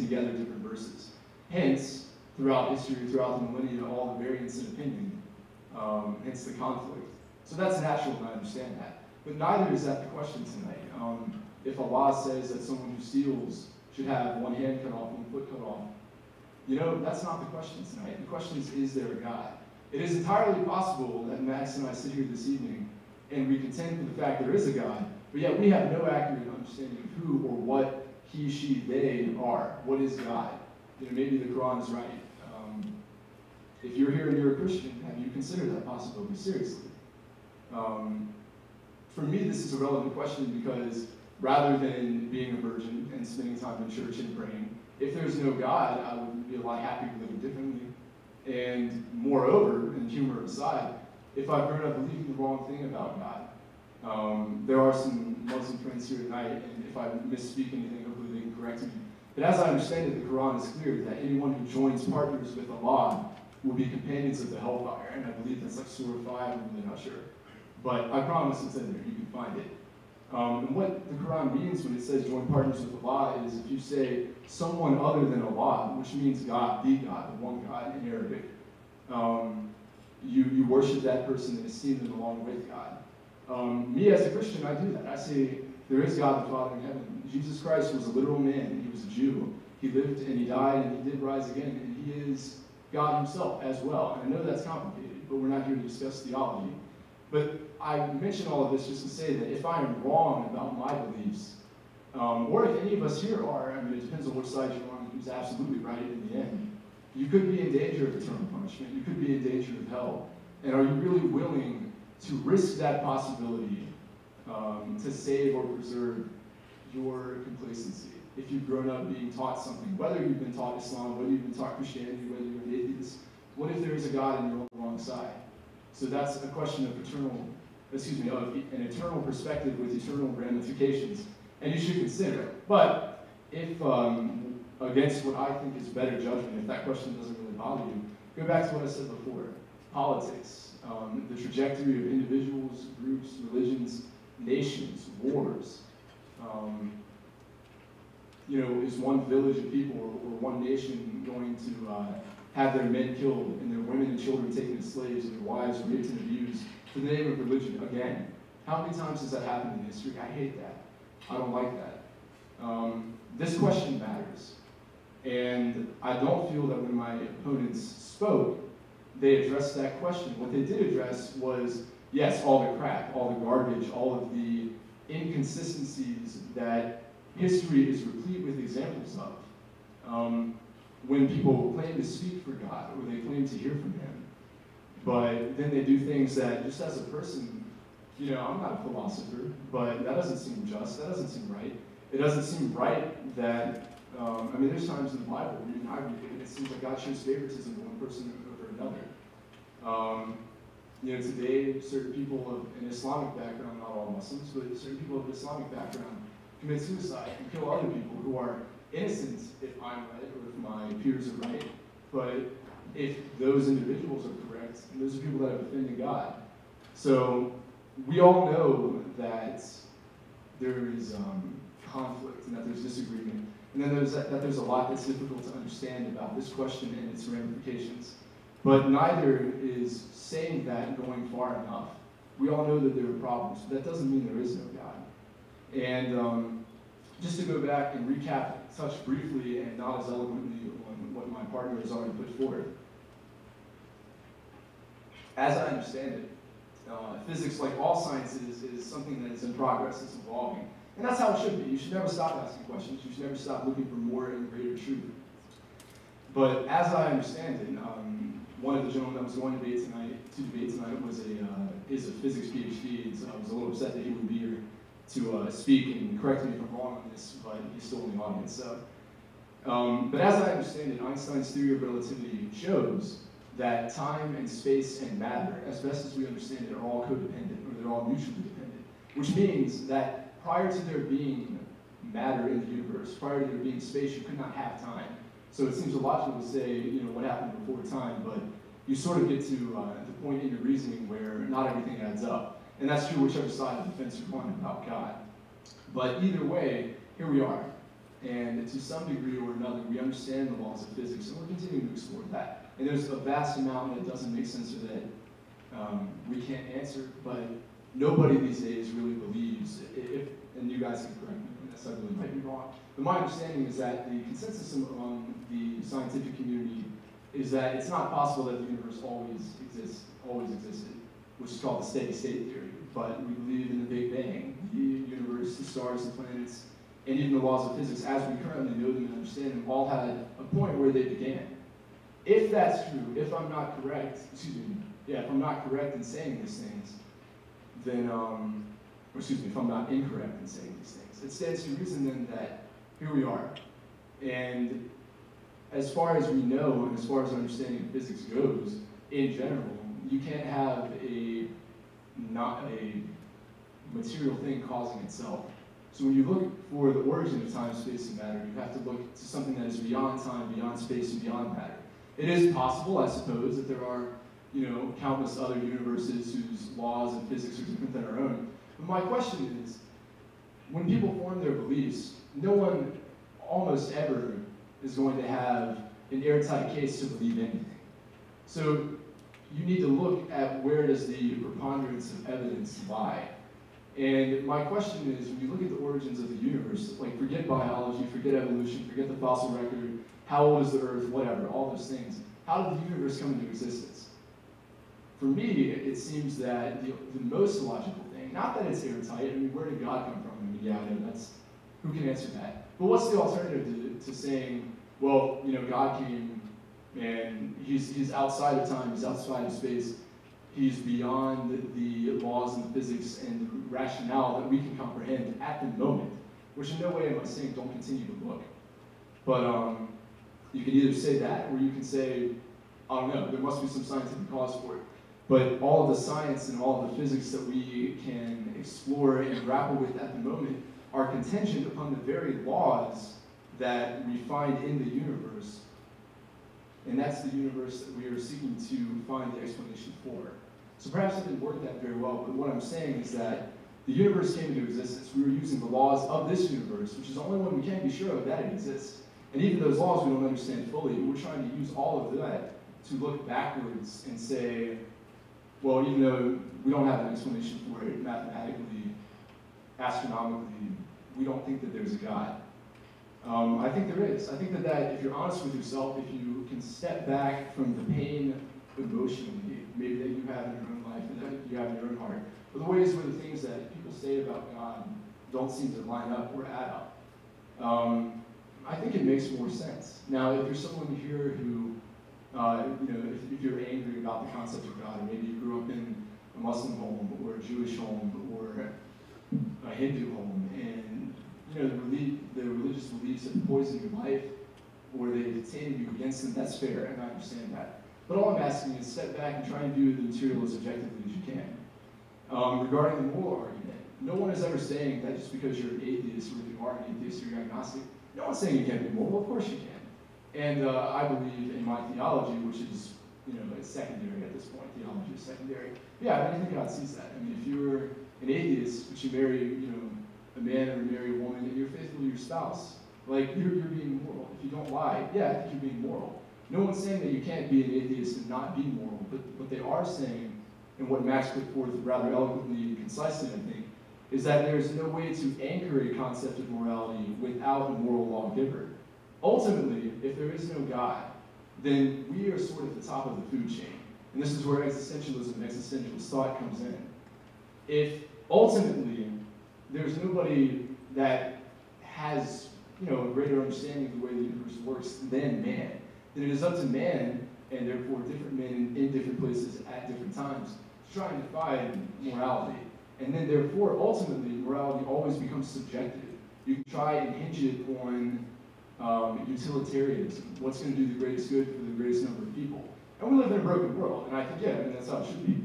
together different verses. Hence, throughout history, throughout the millennia, all the variance in opinion, hence the conflict. So that's natural, and I understand that. But neither is that the question tonight. If Allah says that someone who steals should have one hand cut off, one foot cut off, you know, that's not the question tonight. The question is there a God? It is entirely possible that Max and I sit here this evening and we contend with the fact there is a God, but yet we have no accurate understanding of who or what he, she, they are. What is God? You know, maybe the Quran is right. If you're here and you're a Christian, have you considered that possibility seriously? For me, this is a relevant question because rather than being a virgin and spending time in church and praying. If there's no God, I would be a lot happier living differently. And moreover, and humor aside, if I've grown up believing the wrong thing about God, there are some Muslim friends here tonight, and if I misspeak anything, hopefully they can correct me. But as I understand it, the Quran is clear that anyone who joins partners with Allah will be companions of the hellfire. And I believe that's like Surah 5, I'm really not sure. But I promise it's in there, you can find it. And what the Quran means when it says join partners with Allah is if you say someone other than Allah, which means God, the one God in Arabic, you worship that person and esteem them along with God. Me as a Christian, I do that. I say there is God the Father in heaven. Jesus Christ was a literal man. He was a Jew. He lived and he died and he did rise again. And he is God himself as well. And I know that's complicated, but we're not here to discuss theology. But I mention all of this just to say that if I am wrong about my beliefs, or if any of us here are, I mean, it depends on which side you're on, who's absolutely right in the end, you could be in danger of eternal punishment. You could be in danger of hell. And are you really willing to risk that possibility to save or preserve your complacency? If you've grown up being taught something, whether you've been taught Islam, whether you've been taught Christianity, whether you're an atheist, what if there is a God and you're on the wrong side? So that's a question of an eternal perspective with eternal ramifications, and you should consider it. But if, against what I think is better judgment, if that question doesn't really bother you, go back to what I said before. Politics, the trajectory of individuals, groups, religions, nations, wars. Is one village of people or one nation going to have their men killed and their women and children taken as slaves and their wives raped and abused for the name of religion again? How many times has that happened in history? I hate that. I don't like that. This question matters. And I don't feel that when my opponents spoke, they addressed that question. What they did address was, yes, all the crap, all the garbage, all of the inconsistencies that history is replete with examples of. When people claim to speak for God or they claim to hear from Him, but then they do things that, just as a person, I'm not a philosopher, but that doesn't seem just, that doesn't seem right. It doesn't seem right that, there's times in the Bible where even I read it, and it seems like God shows favoritism to one person over another. Today, certain people of an Islamic background, not all Muslims, but certain people of an Islamic background commit suicide and kill other people who are innocent if I'm right or if my peers are right. But if those individuals are correct, those are people that have offended God. So we all know that there is conflict and that there's disagreement. And then there's a lot that's difficult to understand about this question and its ramifications. But neither is saying that and going far enough. We all know that there are problems, but that doesn't mean there is no God. And just to go back and recap, touch briefly and not as eloquently on what my partner has already put forward. As I understand it, physics, like all sciences, is something that is in progress, it's evolving. And that's how it should be. You should never stop asking questions. You should never stop looking for more and greater truth. But as I understand it, one of the gentlemen that was going to debate tonight is a physics PhD, and so I was a little upset that he wouldn't be here to speak and correct me if I'm wrong on this, but he's still in the audience. So, but as I understand it, Einstein's theory of relativity shows that time and space and matter, as best as we understand it, are all codependent, or they're all mutually dependent, which means that prior to there being matter in the universe, prior to there being space, you could not have time. So it seems illogical to say, what happened before time, but you sort of get to the point in your reasoning where not everything adds up. And that's true whichever side of the fence you're on about God. But either way, here we are. And to some degree or another, we understand the laws of physics, and we're continuing to explore that. And there's a vast amount that doesn't make sense or that we can't answer, but nobody these days really believes, and you guys can correct me on this, I really might be wrong, but my understanding is that the consensus among the scientific community is that it's not possible that the universe always existed, which is called the steady state theory. But we believe in the Big Bang, the universe, the stars, the planets, and even the laws of physics, as we currently know them and understand them, all had a point where they began. If that's true, if I'm not correct, if I'm not correct in saying these things, then or excuse me, if I'm not incorrect in saying these things. It stands to reason then that here we are. And as far as we know, and as far as our understanding of physics goes, in general, you can't have not a material thing causing itself. So when you look for the origin of time, space, and matter, you have to look to something that is beyond time, beyond space, and beyond matter. It is possible, I suppose, that there are, countless other universes whose laws and physics are different than our own. But my question is, when people form their beliefs, no one almost ever is going to have an airtight case to believe anything. So you need to look at where does the preponderance of evidence lie. And my question is, when you look at the origins of the universe, like forget biology, forget evolution, forget the fossil record, how old is the Earth, whatever, all those things, how did the universe come into existence? For me, it seems that the most logical thing, not that it's airtight, I mean, where did God come from? I mean, yeah, I know who can answer that? But what's the alternative to saying, well, God came and he's outside of time, he's outside of space, he's beyond the laws and physics and the rationale that we can comprehend at the moment, which in no way am I saying don't continue to look. But you can either say that, or you can say, I don't know, there must be some scientific cause for it. But all of the science and all of the physics that we can explore and grapple with at the moment are contingent upon the very laws that we find in the universe. And that's the universe that we are seeking to find the explanation for. So perhaps it didn't work that very well, but what I'm saying is that the universe came into existence. We were using the laws of this universe, which is the only one we can be sure of that it exists. And even those laws we don't understand fully, but we're trying to use all of that to look backwards and say, well, even though we don't have an explanation for it mathematically, astronomically, we don't think that there's a God. I think there is. I think that if you're honest with yourself, if you can step back from the pain emotionally, maybe that you have in your own life and that you have in your own heart, or the ways where the things that people say about God don't seem to line up or add up, I think it makes more sense. Now, if you're someone here who, if you're angry about the concept of God, or maybe you grew up in a Muslim home, or a Jewish home, or a Hindu home, and the religious beliefs have poisoned your life, or they've tainted you against them, that's fair, and I understand that. But all I'm asking is step back and try and view the material as objectively as you can. Regarding the moral argument, no one is ever saying that just because you're an atheist, or if you are an atheist or you're agnostic, no one's saying you can't be moral. Of course you can. And I believe in my theology, which is, it's secondary at this point. Theology is secondary. Yeah, I think God sees that. I mean, if you're an atheist, but you marry, a man or marry a woman, and you're faithful to your spouse, like, you're being moral. If you don't lie, yeah, I think you're being moral. No one's saying that you can't be an atheist and not be moral, but what they are saying, and what Max put forth rather eloquently and concisely, I think, is that there's no way to anchor a concept of morality without a moral lawgiver. Ultimately, if there is no God, then we are sort of the top of the food chain. And this is where existentialism and existentialist thought comes in. If ultimately there's nobody that has a greater understanding of the way the universe works than man, then it is up to man, and therefore different men in different places at different times, to try and define morality. And then therefore, ultimately, morality always becomes subjective. You can try and hinge it on utilitarianism, what's going to do the greatest good for the greatest number of people. And we live in a broken world, and I think, that's how it should be.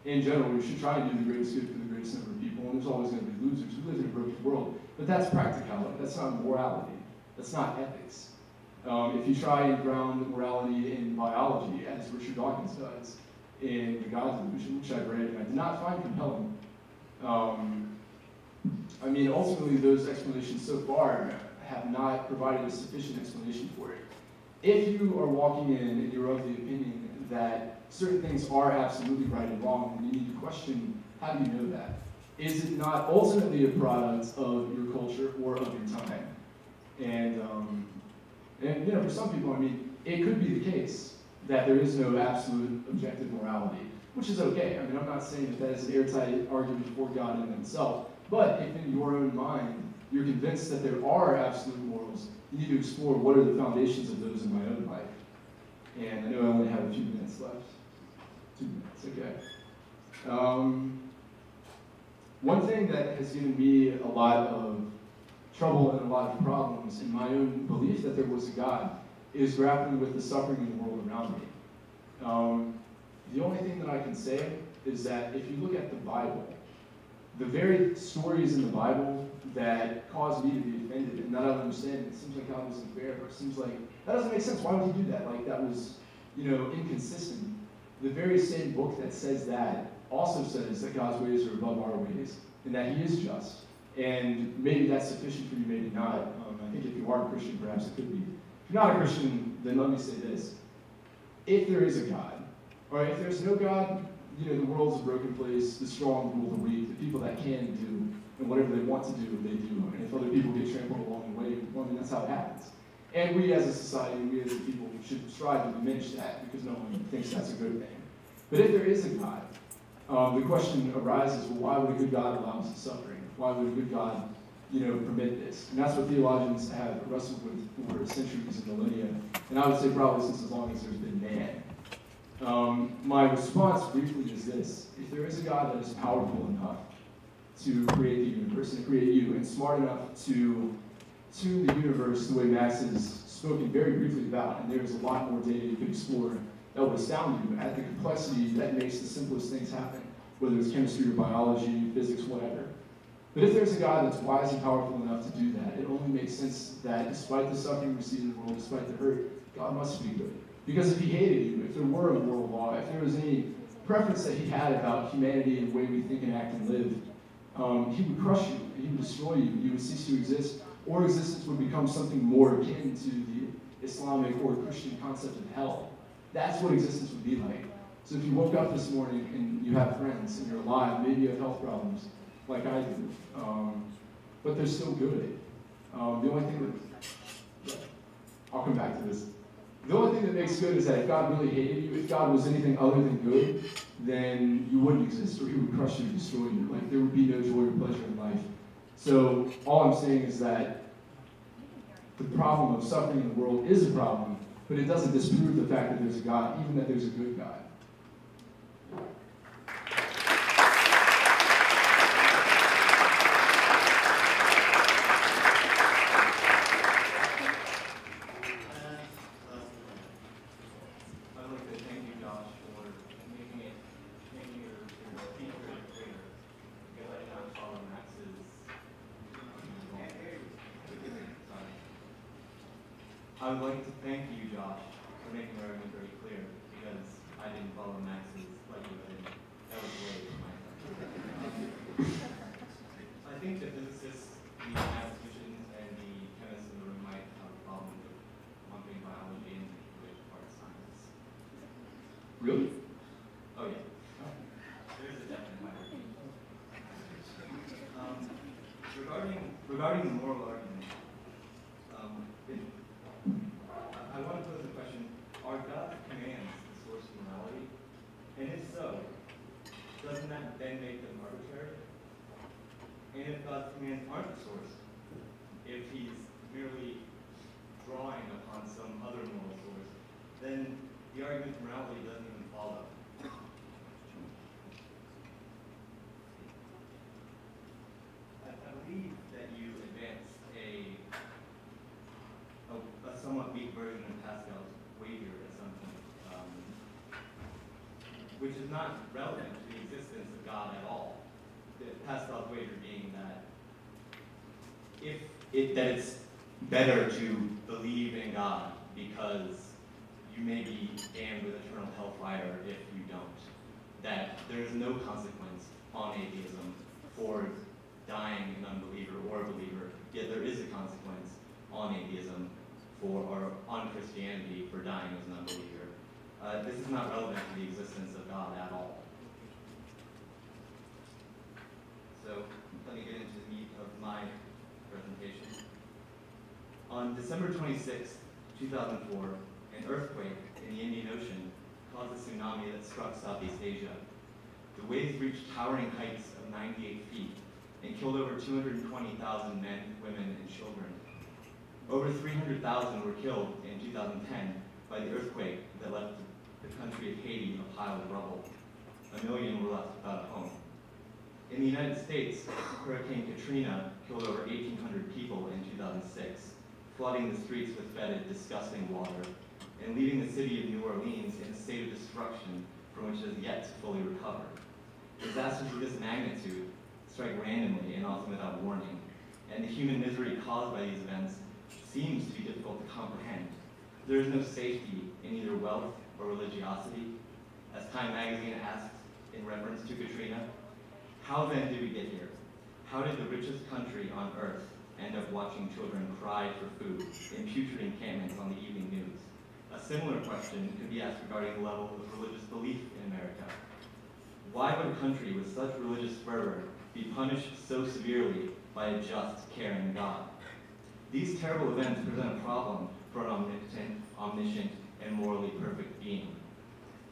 In general, we should try and do the greatest good for the greatest number of people, and there's always going to be losers. We live in a broken world, but that's practicality. That's not morality. That's not ethics. If you try and ground morality in biology, as Richard Dawkins does, in The God Delusion, which I read and I did not find compelling, ultimately those explanations so far have not provided a sufficient explanation for it. If you are walking in and you're of the opinion that certain things are absolutely right and wrong, then you need to question, how do you know that? Is it not ultimately a product of your culture or of your time? And for some people, it could be the case that there is no absolute objective morality, which is okay. I'm not saying that is an airtight argument for God in itself, but if in your own mind you're convinced that there are absolute morals, you need to explore what are the foundations of those in my own life. And I know I only have a few minutes left. 2 minutes, okay. One thing that has given me a lot of trouble and a lot of problems in my own belief that there was a God is grappling with the suffering in the world around me. The only thing that I can say is that if you look at the Bible, the very stories in the Bible that caused me to be offended and that I don't understand, it seems like God was unfair, or it seems like, that doesn't make sense, why would he do that? Like, that was, inconsistent. The very same book that says that also says that God's ways are above our ways, and that he is just. And maybe that's sufficient for you, maybe not. I think if you are a Christian, perhaps it could be. If you're not a Christian, then let me say this. If there is a God, or if there's no God, the world's a broken place, the strong rule the weak, the people that can do, and whatever they want to do, they do. And if other people get trampled along the way, well, that's how it happens. And we as a society, we as a people, should strive to diminish that, because no one thinks that's a good thing. But if there is a God, the question arises, well, why would a good God allow us suffering? Why would a good God, permit this? And that's what theologians have wrestled with for centuries and millennia. And I would say probably since as long as there's been man. My response briefly is this. If there is a God that is powerful enough to create the universe and to create you, and smart enough to tune the universe the way Max has spoken very briefly about, and there's a lot more data you can explore that will astound you at the complexity that makes the simplest things happen, whether it's chemistry or biology, physics, whatever. But if there's a God that's wise and powerful enough to do that, it only makes sense that despite the suffering we see in the world, despite the hurt, God must be good. Because if he hated you, if there were a moral law, if there was any preference that he had about humanity and the way we think and act and live, he would crush you, he would destroy you, you would cease to exist, or existence would become something more akin to the Islamic or Christian concept of hell. That's what existence would be like. So if you woke up this morning and you have friends and you're alive, maybe you have health problems, like I do, but they're still good. The only thing that, I'll come back to this. The only thing that makes good is that if God really hated you, if God was anything other than good, then you wouldn't exist, or he would crush you and destroy you. Like, there would be no joy or pleasure in life. So all I'm saying is that the problem of suffering in the world is a problem, but it doesn't disprove the fact that there's a God, even that there's a good God. I would like to thank you, Josh, for making my argument very clear, because I didn't follow Max's likelihood. That was way from my part. I think the physicists, the mathematicians, and the chemists in the room might have a problem with lumping biology into the which part of science. Really? Oh, yeah. There's a definite minority. Regarding the moral argument, I want to pose a question. Are God's commands the source of morality? And if so, doesn't that then make them arbitrary? And if God's commands aren't the source, if he's merely drawing upon some other moral source, then the argument of morality doesn't even follow. I believe that you advanced a somewhat weak version of Pascal's wager assumption, which is not relevant to the existence of God at all. Pascal's wager being that it's better to believe in God because you may be damned with eternal hellfire if you don't. That there is no consequence on atheism for dying an unbeliever or a believer, yet there is a consequence on atheism or on Christianity for dying as an unbeliever. This is not relevant to the existence of God at all. So let me get into the meat of my presentation. On December 26, 2004, an earthquake in the Indian Ocean caused a tsunami that struck Southeast Asia. The waves reached towering heights of 98 feet and killed over 220,000 men, women, and children. Over 300,000 were killed in 2010 by the earthquake that left the country of Haiti a pile of rubble. 1 million were left without a home. In the United States, Hurricane Katrina killed over 1,800 people in 2006, flooding the streets with fetid, disgusting water, and leaving the city of New Orleans in a state of destruction from which it has yet to fully recover. Disasters of this magnitude strike randomly and often without warning, and the human misery caused by these events seems to be difficult to comprehend. There is no safety in either wealth or religiosity. As Time magazine asked in reference to Katrina, how then did we get here? How did the richest country on earth end up watching children cry for food in putrid encampments on the evening news? A similar question could be asked regarding the level of religious belief in America. Why would a country with such religious fervor be punished so severely by a just, caring God? These terrible events present a problem for an omnipotent, omniscient, and morally perfect being.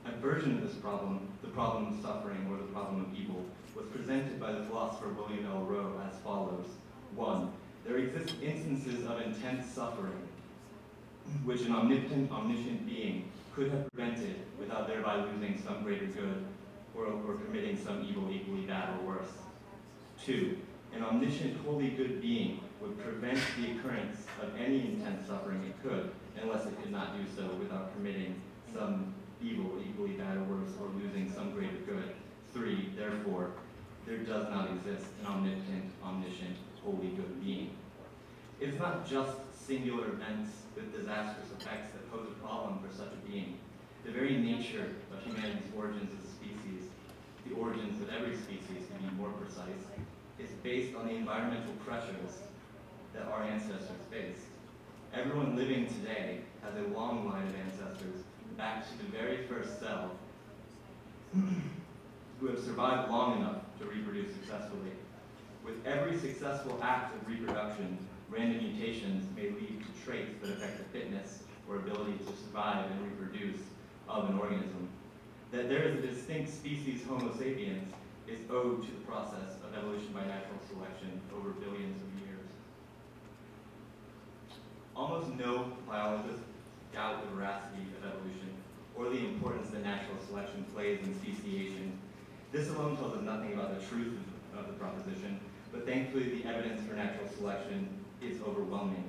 A version of this problem, the problem of suffering or the problem of evil, was presented by the philosopher William L. Rowe as follows. 1. There exist instances of intense suffering which an omnipotent, omniscient being could have prevented without thereby losing some greater good or committing some evil equally bad or worse. 2. An omniscient, wholly good being would prevent the occurrence of any intense suffering it could, unless it could not do so without committing some evil equally bad or worse or losing some greater good. 3. Therefore, there does not exist an omnipotent, omniscient, wholly good being. It's not just singular events with disastrous effects that pose a problem for such a being. The very nature of humanity's origins as a species, the origins of every species to be more precise, is based on the environmental pressures that our ancestors faced. Everyone living today has a long line of ancestors back to the very first cell who have survived long enough to reproduce successfully. With every successful act of reproduction, random mutations may lead to traits that affect the fitness or ability to survive and reproduce of an organism. That there is a distinct species, Homo sapiens, is owed to the process of evolution by natural selection over billions of years. Almost no biologist doubt the veracity of evolution or the importance that natural selection plays in speciation. This alone tells us nothing about the truth of the proposition, but thankfully the evidence for natural selection is overwhelming.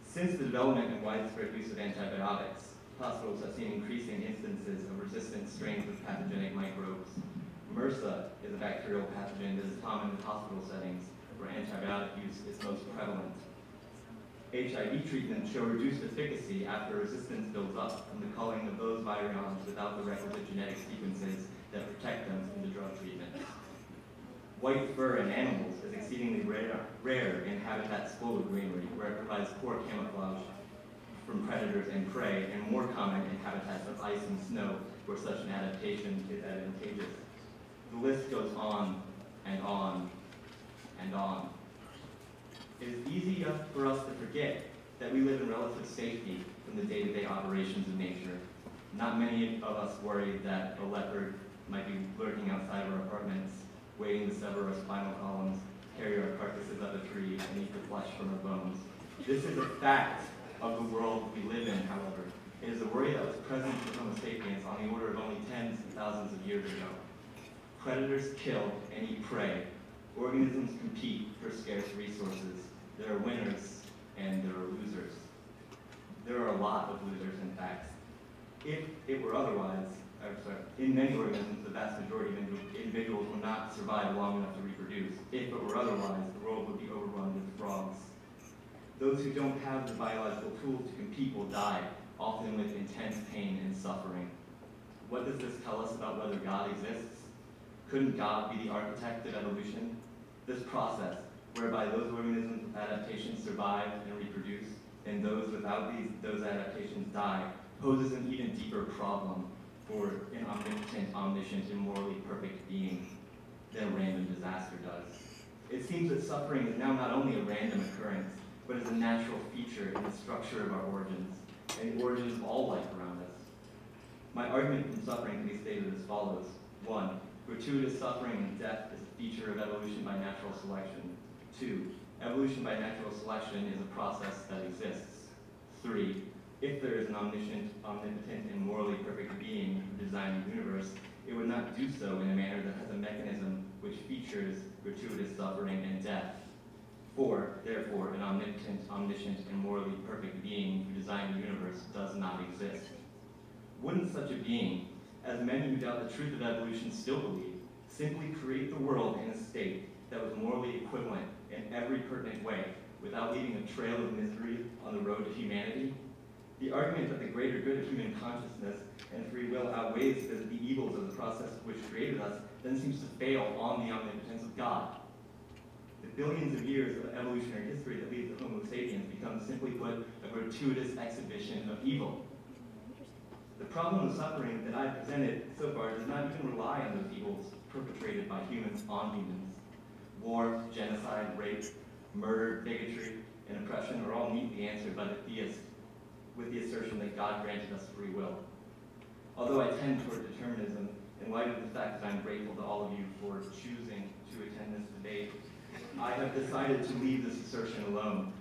Since the development and widespread use of antibiotics, hospitals have seen increasing instances of resistant strains of pathogenic microbes. MRSA is a bacterial pathogen that is common in hospital settings where antibiotic use is most prevalent. HIV treatments show reduced efficacy after resistance builds up from the culling of those virions without the requisite genetic sequences that protect them from the drug treatment. White fur in animals is exceedingly rare in habitats full of greenery, where it provides poor camouflage from predators and prey, and more common in habitats of ice and snow, where such an adaptation is advantageous. The list goes on and on and on. It is easy for us to forget that we live in relative safety from the day-to-day operations of nature. Not many of us worry that a leopard might be lurking outside of our apartments, waiting to sever our spinal columns, carry our carcasses up a tree, and eat the flesh from our bones. This is a fact of the world we live in, however. It is a worry that was present for Homo sapiens on the order of only tens of thousands of years ago. Predators kill and eat prey. Organisms compete for scarce resources. There are winners and there are losers. There are a lot of losers, in fact. If it were otherwise, in many organisms, the vast majority of individuals will not survive long enough to reproduce. If it were otherwise, the world would be overrun with frogs. Those who don't have the biological tools to compete will die, often with intense pain and suffering. What does this tell us about whether God exists? Couldn't God be the architect of evolution? This process, whereby those organisms with adaptations survive and reproduce, and those without those adaptations die, poses an even deeper problem for an omnipotent, omniscient, and morally perfect being than a random disaster does. It seems that suffering is now not only a random occurrence, but is a natural feature in the structure of our origins, and the origins of all life around us. My argument from suffering can be stated as follows. 1. Gratuitous suffering and death is a feature of evolution by natural selection. 2. Evolution by natural selection is a process that exists. 3. If there is an omniscient, omnipotent, and morally perfect being who designed the universe, it would not do so in a manner that has a mechanism which features gratuitous suffering and death. For, therefore, an omnipotent, omniscient, and morally perfect being who designed the universe does not exist. Wouldn't such a being, as many who doubt the truth of evolution still believe, simply create the world in a state that was morally equivalent in every pertinent way, without leaving a trail of misery on the road to humanity? The argument that the greater good of human consciousness and free will outweighs the evils of the process which created us then seems to fail on the omnipotence of God. The billions of years of evolutionary history that leads to Homo sapiens becomes, simply put, a gratuitous exhibition of evil. The problem of suffering that I've presented so far does not even rely on those evils perpetrated by humans on humans. War, genocide, rape, murder, bigotry, and oppression are all neatly answered by the theist with the assertion that God granted us free will. Although I tend toward determinism, in light of the fact that I'm grateful to all of you for choosing to attend this debate, I have decided to leave this assertion alone.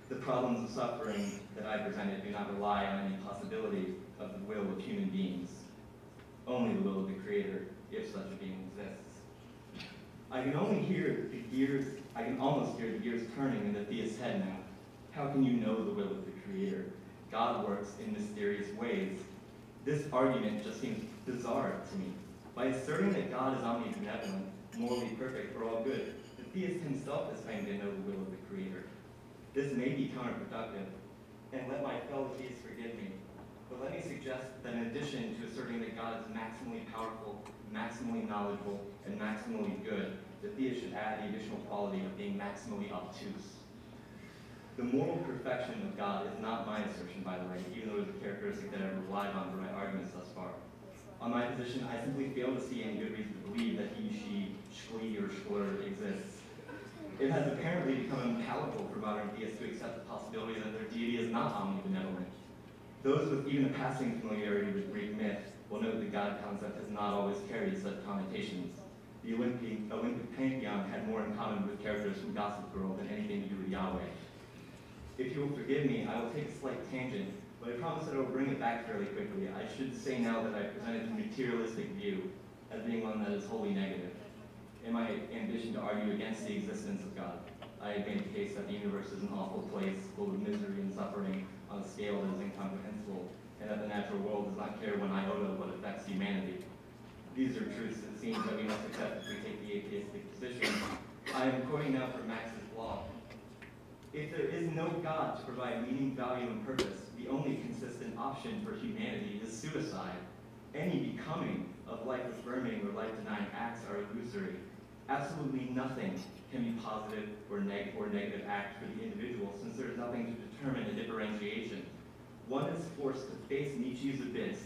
The problems of suffering that I presented do not rely on any possibility of the will of human beings, only the will of the Creator, if such a being exists. I can almost hear the gears turning in the theist's head now. How can you know the will of the Creator? God works in mysterious ways. This argument just seems bizarre to me. By asserting that God is omnibenevolent, morally perfect, or all good, the theist himself has claimed to know the will of the Creator. This may be counterproductive, and let my fellow theists forgive me, but let me suggest that in addition to asserting that God is maximally powerful, maximally knowledgeable, and maximally good, the theist should add the additional quality of being maximally obtuse. The moral perfection of God is not my assertion, by the way, even though it is a characteristic that I've relied on for my arguments thus far. On my position, I simply fail to see any good reason to believe that he, she, shklee, or shklur exists. It has apparently become unpalatable for modern theists to accept the possibility that their deity is not omnibenevolent. Those with even a passing familiarity with Greek myth will note the God concept has not always carried such connotations. The Olympic pantheon had more in common with characters from Gossip Girl than anything to do with Yahweh. If you will forgive me, I will take a slight tangent, but I promise that I will bring it back fairly quickly. I should say now that I presented the materialistic view as being one that is wholly negative. In my ambition to argue against the existence of God, I have made the case that the universe is an awful place full of misery and suffering on a scale that is incomprehensible, and that the natural world does not care one iota of what affects humanity. These are truths it seems that we must accept if we take the atheistic position. I am quoting now from Max's blog. If there is no God to provide meaning, value, and purpose, the only consistent option for humanity is suicide. Any becoming of life-affirming or life-denying acts are illusory. Absolutely nothing can be positive or negative act for the individual, since there is nothing to determine a differentiation. One is forced to face Nietzsche's abyss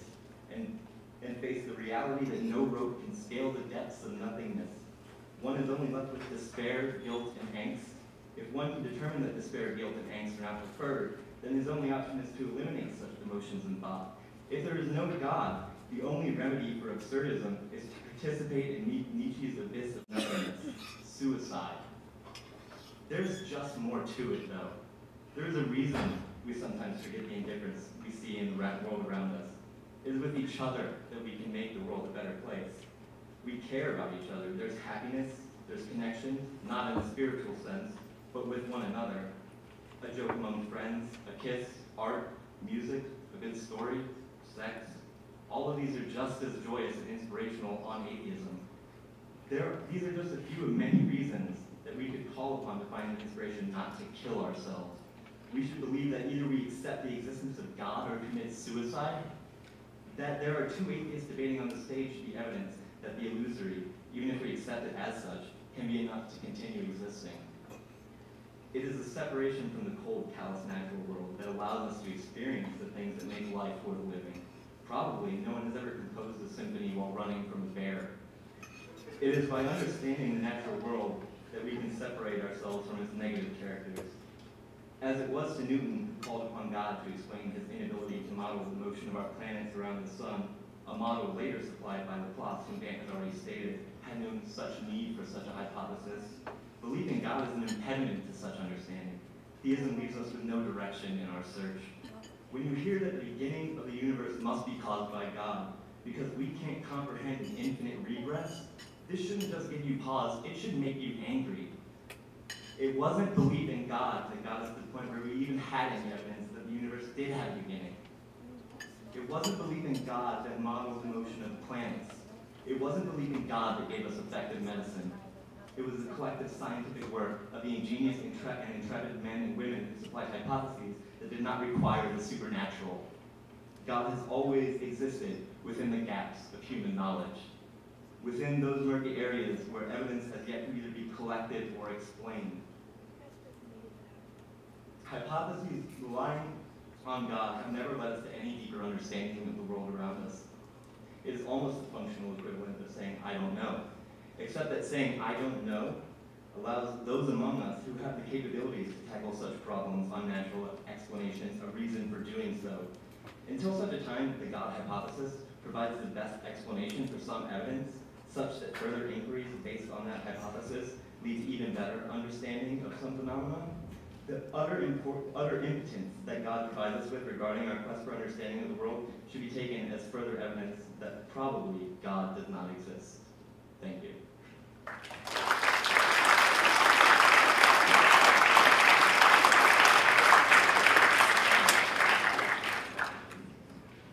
and face the reality that no rope can scale the depths of nothingness. One is only left with despair, guilt, and angst. If one can determine that despair, guilt, and angst are not preferred, then his only option is to eliminate such emotions and thought. If there is no God, the only remedy for absurdism is to participate in Nietzsche's abyss of nothingness, suicide. There's just more to it, though. There's a reason we sometimes forget the indifference we see in the world around us. It is with each other that we can make the world a better place. We care about each other. There's happiness, there's connection, not in a spiritual sense, but with one another. A joke among friends, a kiss, art, music, a good story, sex. All of these are just as joyous and inspirational on atheism. These are just a few of many reasons that we could call upon to find inspiration not to kill ourselves. We should believe that either we accept the existence of God or commit suicide. That there are two atheists debating on the stage to be evidence that the illusory, even if we accept it as such, can be enough to continue existing. It is a separation from the cold, callous natural world that allows us to experience the things that make life worth living. Probably no one has ever composed a symphony while running from a bear. It is by understanding the natural world that we can separate ourselves from its negative characters. As it was to Newton, who called upon God to explain his inability to model the motion of our planets around the sun, a model later supplied by Laplace, whom Beau had already stated, had no such need for such a hypothesis. Believing God is an impediment to such understanding. Theism leaves us with no direction in our search. When you hear that the beginning of the universe must be caused by God, because we can't comprehend the infinite regress, this shouldn't just give you pause, it should make you angry. It wasn't believing God that got us to the point where we even had any evidence that the universe did have a beginning. It wasn't believing God that modeled the motion of the planets. It wasn't believing God that gave us effective medicine. It was the collective scientific work of the ingenious and intrepid men and women who supplied hypotheses that did not require the supernatural. God has always existed within the gaps of human knowledge, within those murky areas where evidence has yet to either be collected or explained. Hypotheses relying on God have never led us to any deeper understanding of the world around us. It is almost the functional equivalent of saying, I don't know, except that saying, I don't know, allows those among us who have the capabilities to tackle such problems, unnatural explanations, a reason for doing so. Until such a time that the God hypothesis provides the best explanation for some evidence, such that further inquiries based on that hypothesis lead to even better understanding of some phenomenon, the utter impotence that God provides us with regarding our quest for understanding of the world should be taken as further evidence that probably God does not exist. Thank you.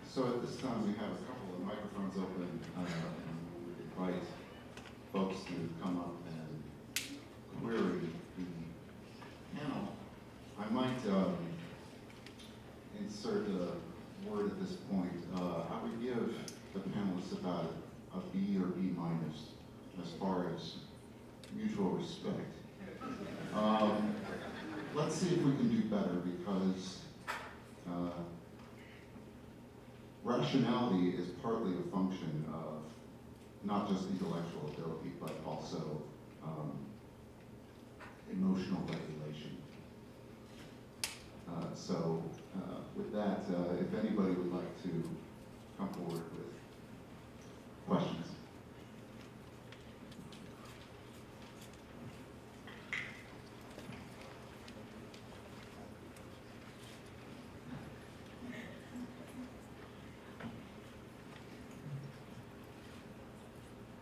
So at this time, we have a couple of microphones open, and we would invite folks to come up and query the panel. I might insert a word at this point. I would give the panelists about a B or B minus as far as mutual respect. Let's see if we can do better, because rationality is partly a function of not just intellectual ability, but also emotional regulation. So with that, if anybody would like to come forward with questions.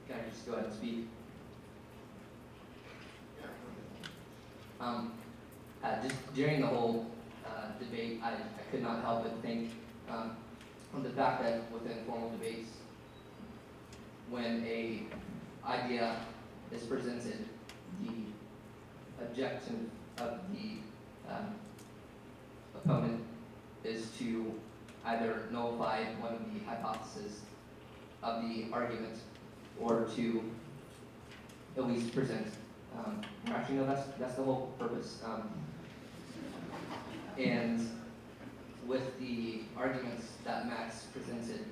Can I just go ahead and speak? Just during the whole debate, I could not help but think on the fact that within formal debates, when a idea is presented, the objection of the opponent is to either nullify one of the hypotheses of the argument, or to at least present. Actually, no, that's the whole purpose. And with the arguments that Max presented,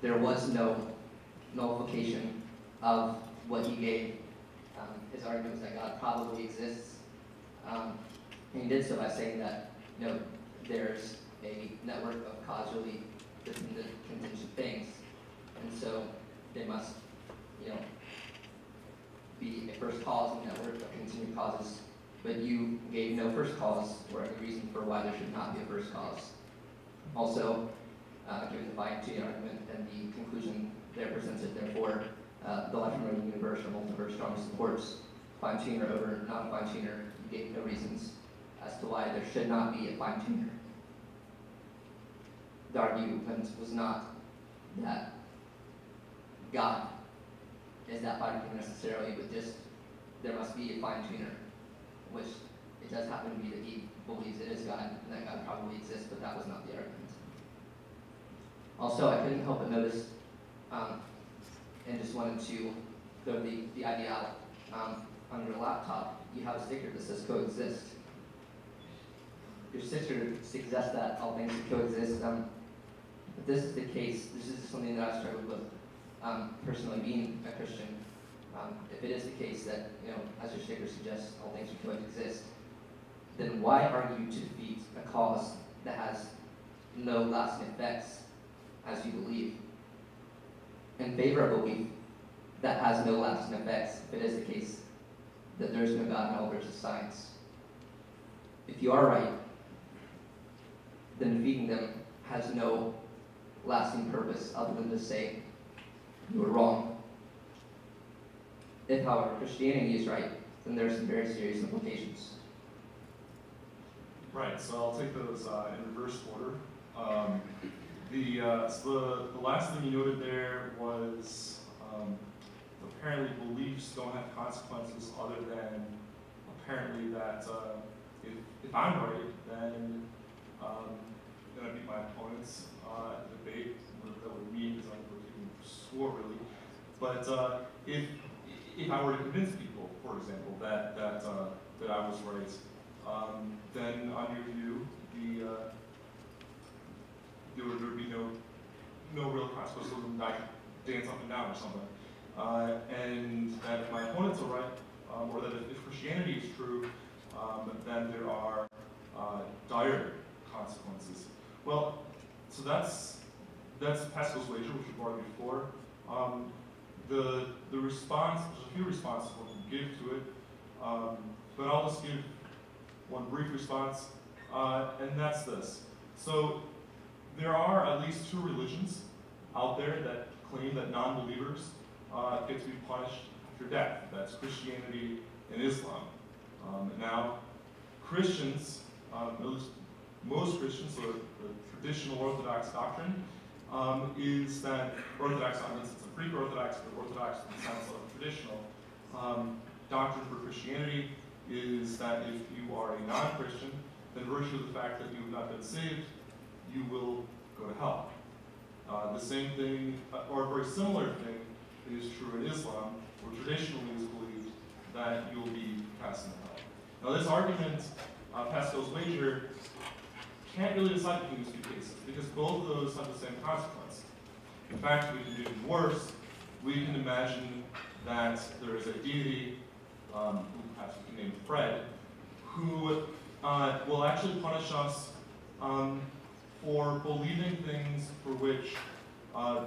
there was no nullification of what he gave. His arguments that God probably exists. And he did so by saying that, there's a network of causally dependent contingent things, and so there must, be a first cause and network of contingent causes. But you gave no first cause or any reason for why there should not be a first cause. Also, given the fine-tuning argument and the conclusion there presented, therefore, the electromagnetic universe or multiverse strongly supports fine-tuner over non-fine-tuner. You gave no reasons as to why there should not be a fine-tuner. The argument was not that God is that fine-tuner necessarily, but just there must be a fine-tuner, which it does happen to be that he believes it is God, and that God probably exists, but that was not the argument. Also, I couldn't help but notice, and just wanted to throw the idea out, on your laptop, you have a sticker that says coexist. Your sticker suggests that all things coexist. If this is the case, this is something that I've struggled with, personally being a Christian. If it is the case that, as your sticker suggests, all things are coexist, then why argue to defeat a cause that has no lasting effects, as you believe, in favor of a belief that has no lasting effects, if it is the case that there is no God and all there is science? If you are right, then defeating them has no lasting purpose other than to say you were wrong. If, however, Christianity is right, then there are some very serious implications. Right, so I'll take those in reverse order. So the last thing you noted there was apparently beliefs don't have consequences other than apparently that if I'm right, then I beat my opponent's debate. What that would mean is I would even swore really. But if I were to convince people, for example, that I was right, then on your view, there would be no real consequence other than I could dance up and down or something. And that if my opponents are right, or that if Christianity is true, then there are dire consequences. Well, so that's Pascal's wager, which we've argued before. The response, there's a few responses one can give to it, but I'll just give one brief response, and that's this. So there are at least two religions out there that claim that non-believers get to be punished after death. That's Christianity and Islam. Now, Christians, at least most Christians, so the traditional Orthodox doctrine is that Orthodox, it's a Greek Orthodox, but Orthodox in the sense of traditional doctrine for Christianity is that if you are a non-Christian, then virtue of the fact that you have not been saved, you will go to hell. The same thing, or a very similar thing, is true in Islam, where traditionally it is believed that you will be cast into hell. Now this argument, Pascal's wager, can't really decide between these two cases, because both of those have the same consequence. In fact, we can do even worse. We can imagine that there is a deity, who perhaps we can name Fred, who will actually punish us for believing things for which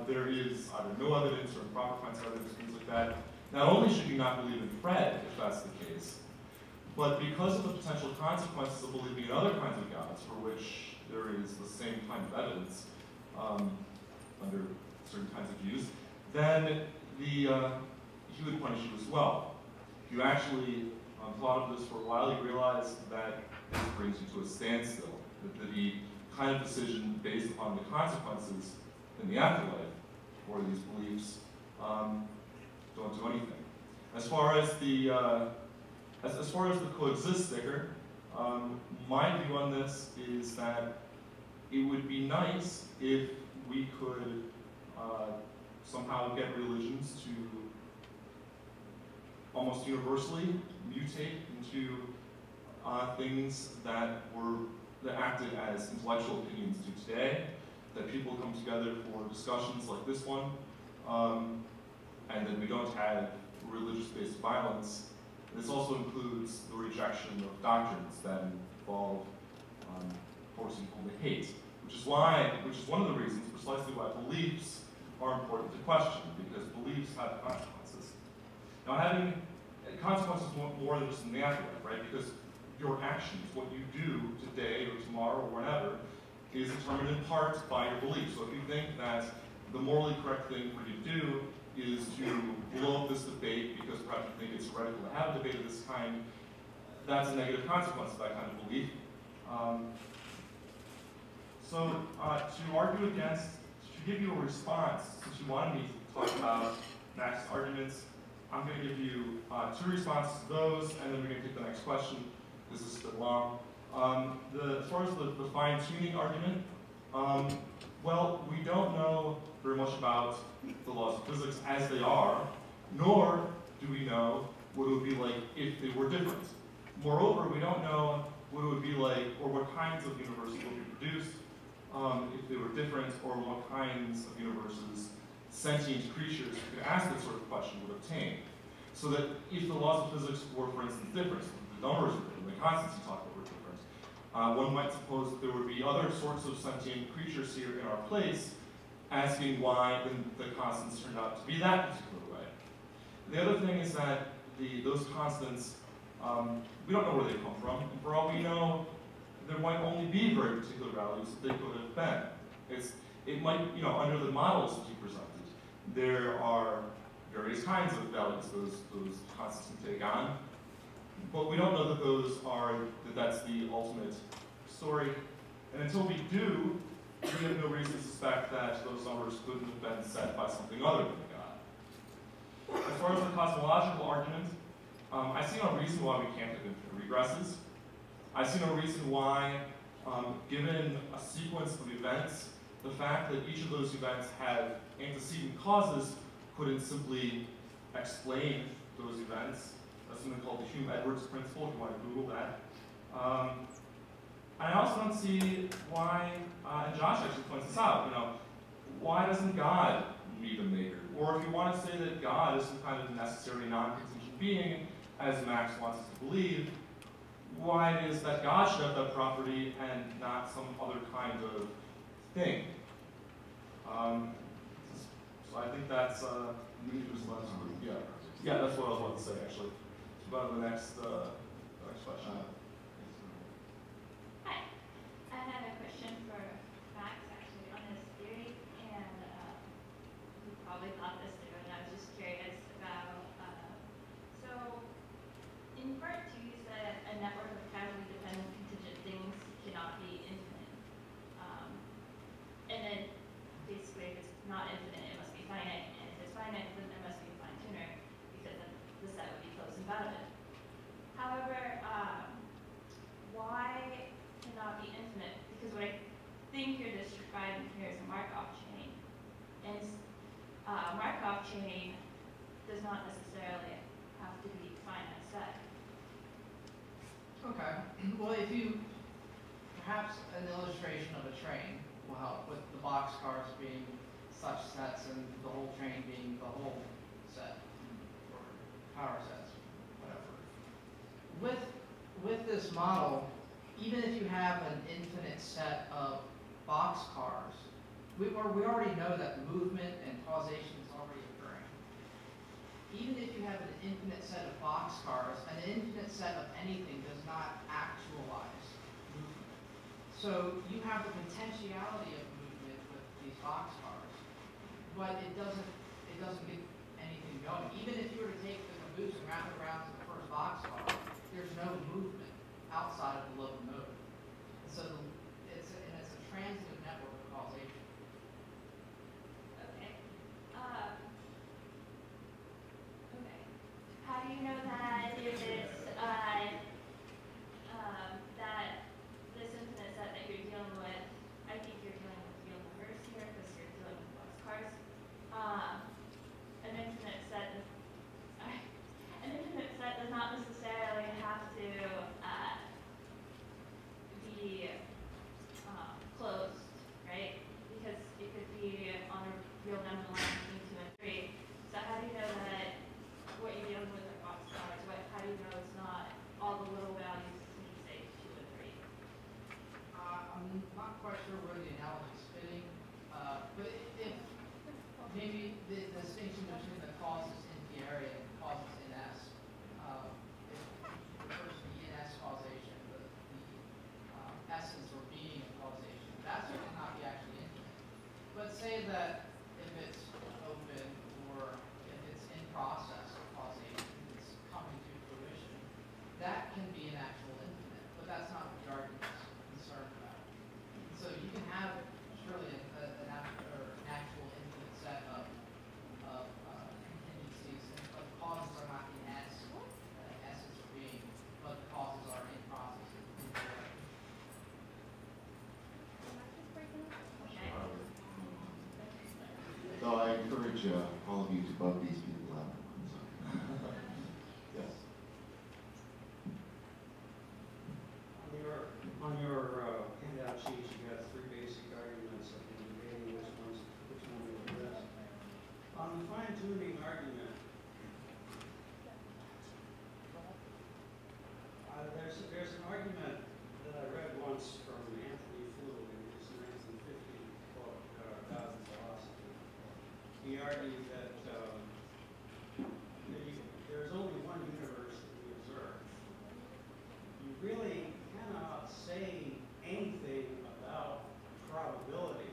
there is either no evidence or improper kinds of evidence, things like that. Not only should you not believe in Fred, if that's the case, but because of the potential consequences of believing in other kinds of gods for which there is the same kind of evidence under certain kinds of views, then he would punish you as well. If you actually thought of this for a while, you realize that this brings you to a standstill, that the kind of decision based upon the consequences in the afterlife for these beliefs don't do anything. As far as the coexist sticker, my view on this is that it would be nice if we could somehow get religions to almost universally mutate into things that acted as intellectual opinions do today, that people come together for discussions like this one, and that we don't have religious-based violence. This also includes the rejection of doctrines that involve forcing people to hate, which is one of the reasons precisely why beliefs are important to question, because beliefs have consequences. Now, having consequences more than just in the afterlife, right? Because your actions, what you do today or tomorrow or whenever, is determined in part by your beliefs. So if you think that the morally correct thing for you to do is to blow up this debate because perhaps you think it's heretical to have a debate of this kind, that's a negative consequence of that kind of belief. To argue against, to give you a response, since you wanted me to talk about Max's arguments, I'm going to give you two responses to those, and then we're going to take the next question. This is a bit long. As far as the fine-tuning argument, well, we don't know very much about the laws of physics as they are, nor do we know what it would be like if they were different. Moreover, we don't know what it would be like, or what kinds of universes would be produced if they were different, or what kinds of universes sentient creatures who could ask that sort of question would obtain. So that if the laws of physics were, for instance, different, the numbers were different, the constants you talked about were different, one might suppose that there would be other sorts of sentient creatures here in our place, asking why the constants turned out to be that particular way. The other thing is that those constants, we don't know where they come from, and for all we know, there might only be very particular values that they could have been. It might, under the models that you presented, there are various kinds of values those concepts can take on, but we don't know that that's the ultimate story. And until we do, we have no reason to suspect that those numbers couldn't have been set by something other than God. As far as the cosmological argument, I see no reason why we can't have infinite regresses. I see no reason why, given a sequence of events, the fact that each of those events had antecedent causes couldn't simply explain those events. That's something called the Hume-Edwards principle, if you want to Google that. I also don't see why, and Josh actually points this out, why doesn't God need a maker? Or if you want to say that God is some kind of necessary non-contingent being, as Max wants us to believe, why it is that God should have that property and not some other kind of thing. So I think that's yeah, that's what I was about to say actually. So go to the next question. Hi, I had a question for Max actually on this theory, and you probably thought this too, and I was just curious about. So in part 2, you said a network of causally dependent contingent things cannot be infinite, and then basically if it's not infinite, it must be finite, and if it's finite, then there must be a fine tuner because then the set would be close and bounded. However, why cannot be infinite? Because what I think you're describing here is a Markov chain. And Markov chain does not necessarily have to be finite set. Okay. Well, perhaps an illustration of a train will help, with the boxcars being such sets and the whole train being the whole set, or power sets, whatever. With this model, even if you have an infinite set of boxcars, we already know that movement and causation is already occurring. Even if you have an infinite set of boxcars, an infinite set of anything does not actualize movement. So you have the potentiality of movement with these boxcars, but it doesn't get anything going. Even if you were to take the caboose and wrap it around to the first boxcar, there's no movement outside of the locomotive. So it's a transitive network of causation. Okay. Okay. How do you know that if it's that this infinite set that you're dealing with, I think you're dealing with real numbers here because you're dealing with boxcars. An infinite set does not necessarily have to be closed, right? Because it could be on a real number line between 2 and 3. So how do you know that what you're dealing with are boxcars? How do you know it's not all the little values between, say, 2 and 3? I'm not quite sure where the analogy is fitting, but if maybe the distinction between the causes in the area and causes in S, if it refers to the in-S causation, the essence or being of causation, that certainly not be actually infinite. But say that if it's open or if it's in process of causation, if it's coming to fruition, that can be an actual infinite, but that's not what the argument is concerned about. So you can have surely an actual infinite set of contingencies, but the causes are not in S, essence of being, but the causes are in process. So I encourage all of you to bug these people out. Yes. On your handout sheet, you got 3 basic arguments. I think you're debating which one will be best. On the fine-tuning argument, there's an argument that I read once from Anthony Flew in his 1950 book, God and Philosophy. He argued that there's only one universe that we observe. You really cannot say anything about probability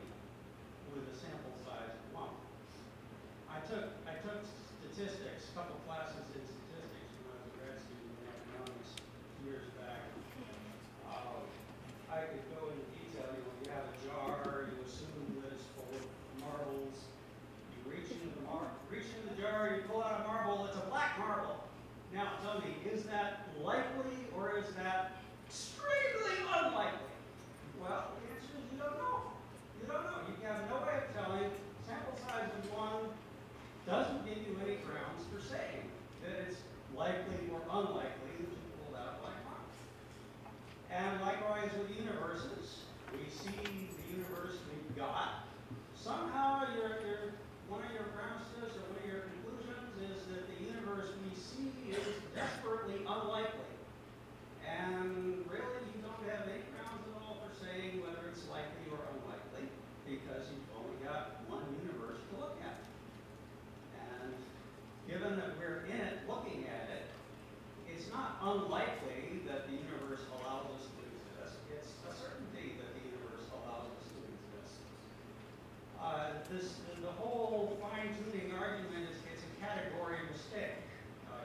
the whole fine-tuning argument it's a category mistake.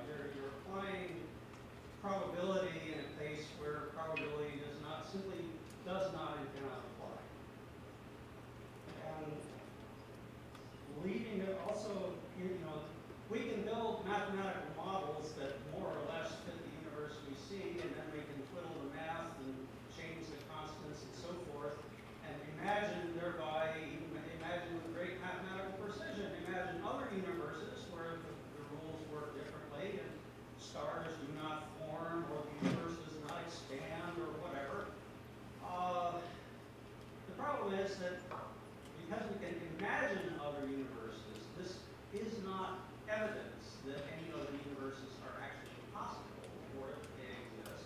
You're applying probability in a case where probability simply does not and cannot apply. And leaving it also, we can build mathematical models that more or less fit the universe we see, and then we can twiddle the math and change the constants and so forth, and imagine thereby, imagine with great mathematical precision, imagine other universes where the rules work differently and stars do not form or the universe does not expand or whatever. The problem is that because we can imagine other universes, this is not evidence that any other universes are actually possible or if they exist.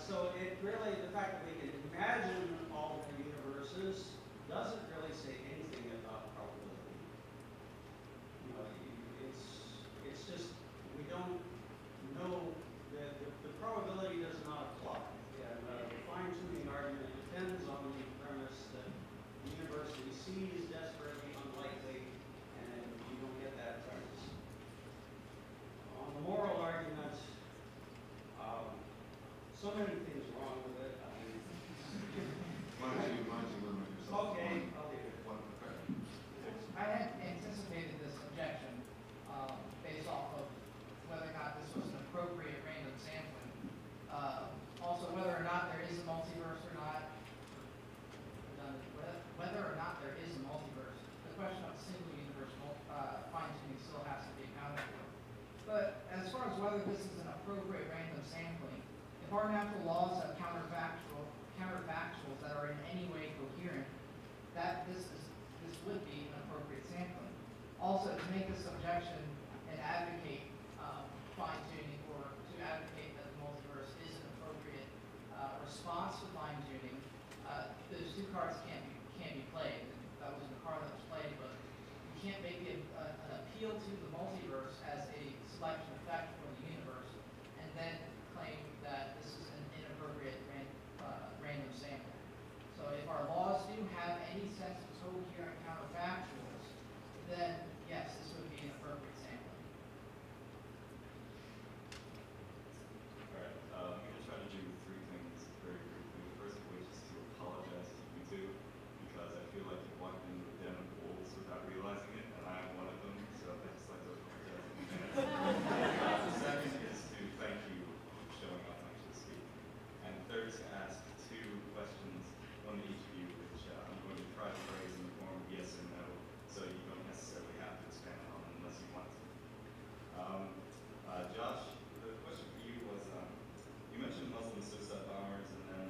So it really, the fact that we can imagine all the universes doesn't really say anything about probability. It's just, we don't know, the probability does not apply. And the fine-tuning argument depends on the premise that the universe we see is desperately unlikely, and you don't get that premise. On the moral argument, so many things wrong with it. Why don't you limit yourself? Okay, I'll leave it. I had anticipated this objection based off of whether or not this was an appropriate random sampling. Also, whether or not there is a multiverse or not. Whether or not there is a multiverse, the question of single universe fine-tuning still has to be accounted for. But as far as whether this is an appropriate random sampling, if our natural laws have counterfactuals that are in any way coherent, that this would be an appropriate sampling. Also, to make this objection and advocate fine-tuning, or to advocate that the multiverse is an appropriate response to fine-tuning, those two cards can't be played. That wasn't the card that was played, but you can't make an appeal to the multiverse as a selection effect for the universe, and then claim that this is an inappropriate random sampling. So if our laws do have any sense of coherent counterfactuals, then yes, this would be an appropriate sampling. All right, I'm going to try to do three things very briefly. The first of which is to apologize to you two, because I feel like you walked into a den of wolves without realizing it, and I am one of them, so I'd just like to apologize in advance. The second is to thank you for showing up and actually speaking. And third is to ask two questions, one to each of you, which I'm going to try to phrase in the form of yes or no, so you don't necessarily have to expand on them unless you want to. Josh, the question for you was, you mentioned Muslim suicide bombers and then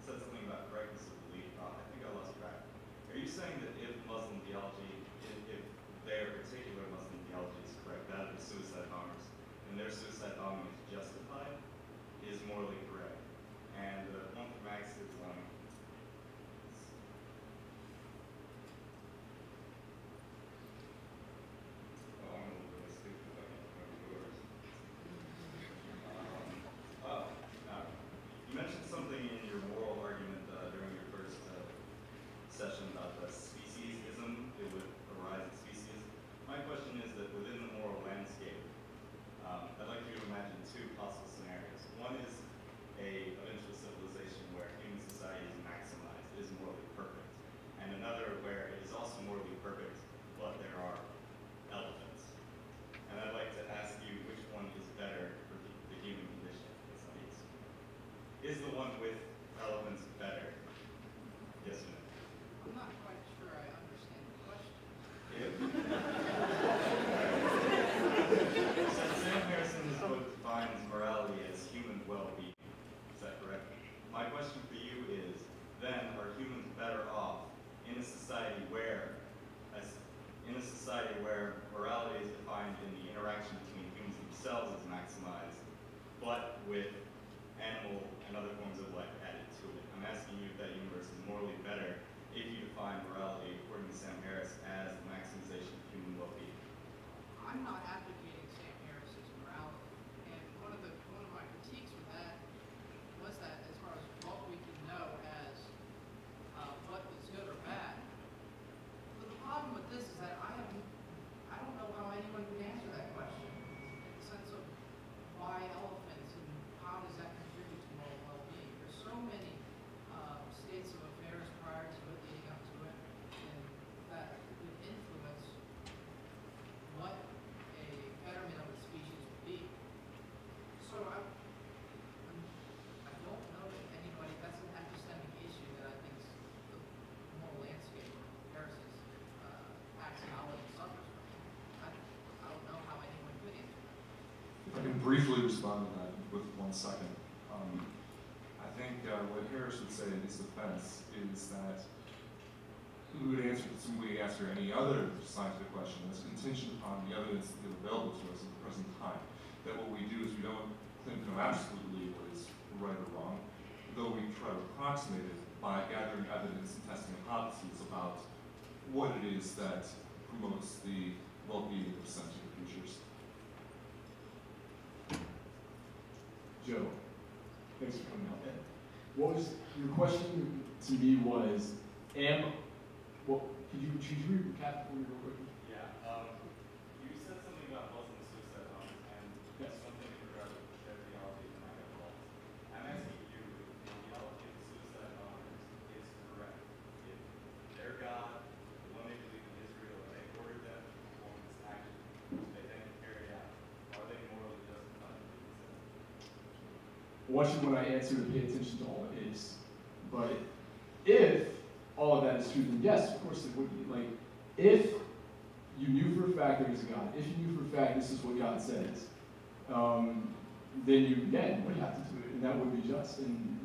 said something about correctness of belief. I think I lost track. Are you saying that if Muslim theology, if their particular Muslim theology is correct, that of the suicide bombers, and their suicide bombing is justified, is morally correct? And one from Max is, oh, I'm going to look really stupid if I can't remember yours. You mentioned something in your moral argument during your first session about speciesism. It would arise in speciesism. My question is that within the moral landscape, I'd like you to imagine two possible scenarios. One is a eventual civilization where human society is maximized, is morally perfect, and another where it is also morally perfect, but there are elephants. And I'd like to ask you which one is better for the human condition. Is the one with elephants better? Yes or no? I'm not quite sure I understand the question. So Sam Harrison's book defines morality as human well-being. Is that correct? My question for you is, then, are humans better off in a society where morality is defined in the interaction between humans themselves as maximized, but with animal and other forms of life added to it? I'm asking you if that universe is morally better if you define morality briefly respond to that with 1 second. I think what Harris would say in his defense is that we would answer any other scientific question that's contingent upon the evidence that is available to us at the present time. That what we do is we don't claim to know absolutely what is right or wrong, though we try to approximate it by gathering evidence and testing hypotheses about what it is that promotes the well-being of sentient creatures. Joe, thanks for coming out. What was your question to me was, could you recap for me real quick? Yeah, you said something about Muslim suicide bombers and Yes. something regarding their theology and my fault. I'm asking you if the theology of suicide bombers is correct. If their God, the one they believe in Israel, and they ordered them to perform this action, which they then carry out, are they morally justified in doing so? I want you, when I answer, to pay attention to all the ifs. But if all of that is true, then yes, of course it would be. Like, if you knew for a fact there is a God, if you knew for a fact this is what God says, then you, again, would have to do it, and that would be just. And,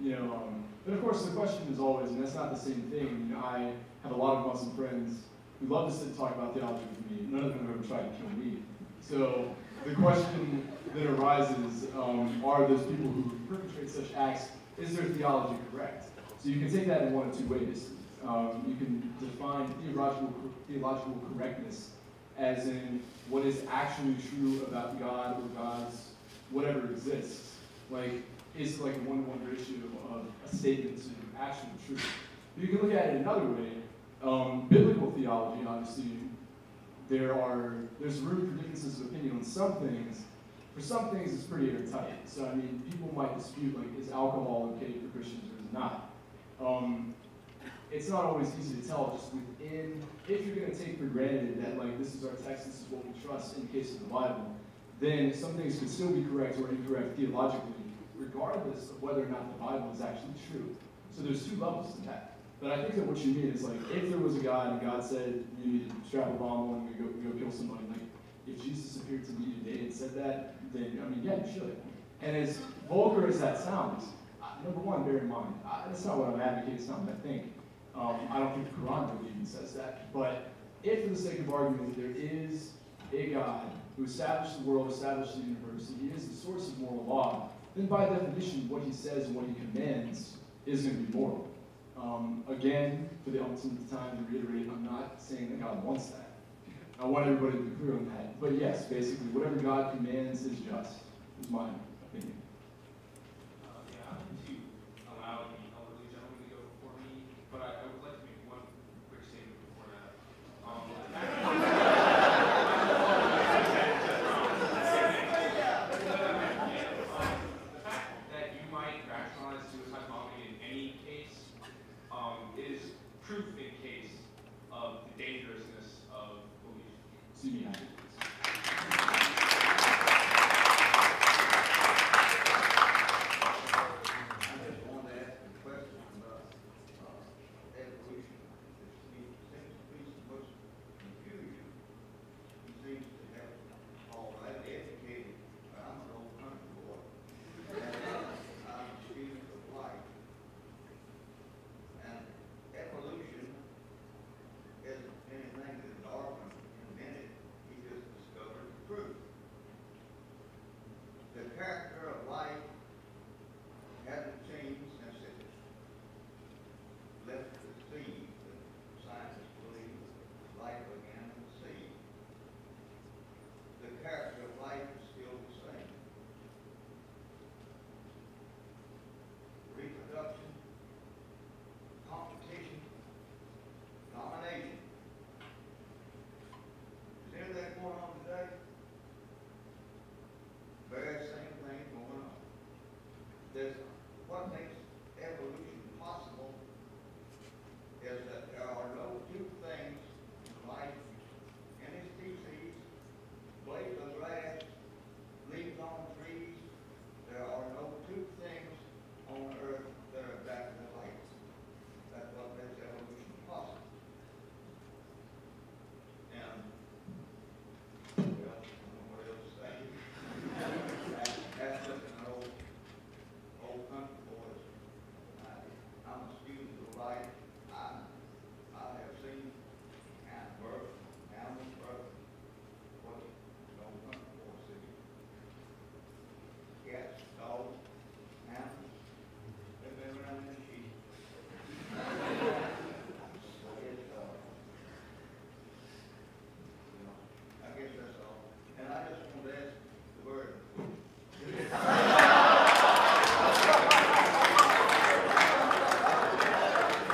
but of course the question is always, and that's not the same thing. I have a lot of Muslim friends who love to sit and talk about theology with me. None of them have ever tried to kill me. So the question that arises, are those people who perpetrate such acts, is their theology correct? So you can take that in one of two ways. You can define theological correctness as in what is actually true about God or God's whatever exists. Like, it's like a 1-to-1 ratio of a statement to actual truth. But you can look at it another way. Biblical theology, obviously, there's room for differences of opinion on some things. For some things, it's pretty airtight. So, I mean, people might dispute, like, is alcohol okay for Christians or is it not? It's not always easy to tell just within, if you're going to take for granted that, like, this is our text, this is what we trust in case of the Bible, then some things could still be correct or incorrect theologically, regardless of whether or not the Bible is actually true. So there's two levels to that. But I think that what you mean is, like, if there was a God and God said you need to strap a bomb on and go kill somebody, like, if Jesus appeared to me today and said that, then, I mean, yeah, you should. And as vulgar as that sounds, number one, bear in mind, that's not what I'm advocating, it's not what I think. I don't think the Quran really even says that. But if, for the sake of argument, there is a God who established the world, established the universe, and he is the source of moral law, then by definition, what he says and what he commands is going to be moral. Again, for the umpteenth time to reiterate, I'm not saying that God wants that. I want everybody to be clear on that. But yes, basically, whatever God commands is just, is my opinion. Yeah, I'm going to allow the elderly gentleman to go before me, but I would like to make one quick statement before that. The fact that you might rationalize suicide bombing in any case is proof in case of the dangerousness of belief. See me.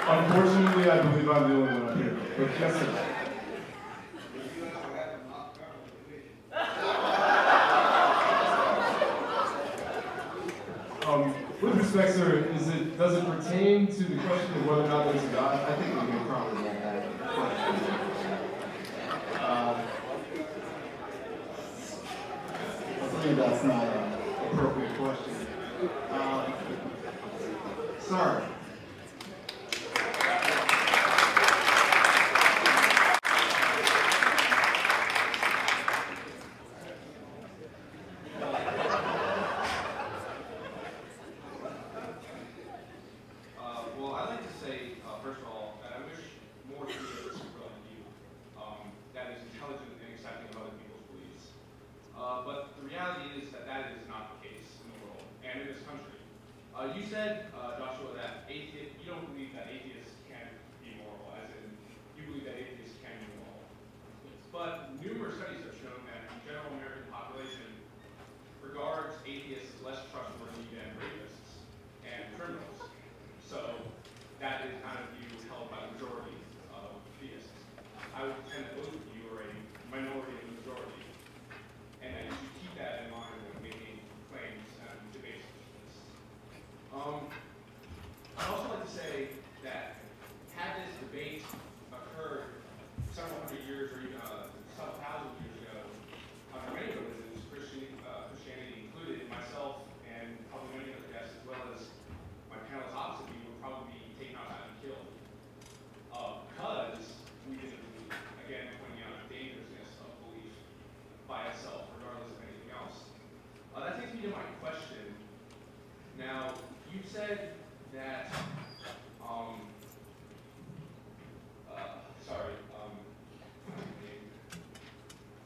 Unfortunately, I believe I'm the only one up here. But yes, sir. With respect, sir, does it pertain to the question of whether or not there's a God? I think we can probably roll back the question. I believe that's not an appropriate question. Sorry. Well, I'd like to say, first of all, that I wish more theists were like you, that is intelligent and accepting of other people's beliefs. But the reality is that that is not the case in the world and in this country. You said, Joshua, that you don't believe that atheists can be moral, as in you believe that atheists can be moral. But numerous studies have shown that the general American population regards atheists as less trustworthy than rapists and criminals. So that is kind of view held by the majority of theists. I would contend that both of you are a minority in the majority, and that you should keep that in mind when making claims and debates such as this. I'd also like to say that had this debate occurred several hundred years or even several thousand years ago, under many religions, Christianity included, myself and probably many other guests, as well as my panelists opposite me, would probably be taken outside and killed. Because we didn't believe, again, pointing out the dangerousness of belief by itself, regardless of anything else. That takes me to my question. Now, you said that,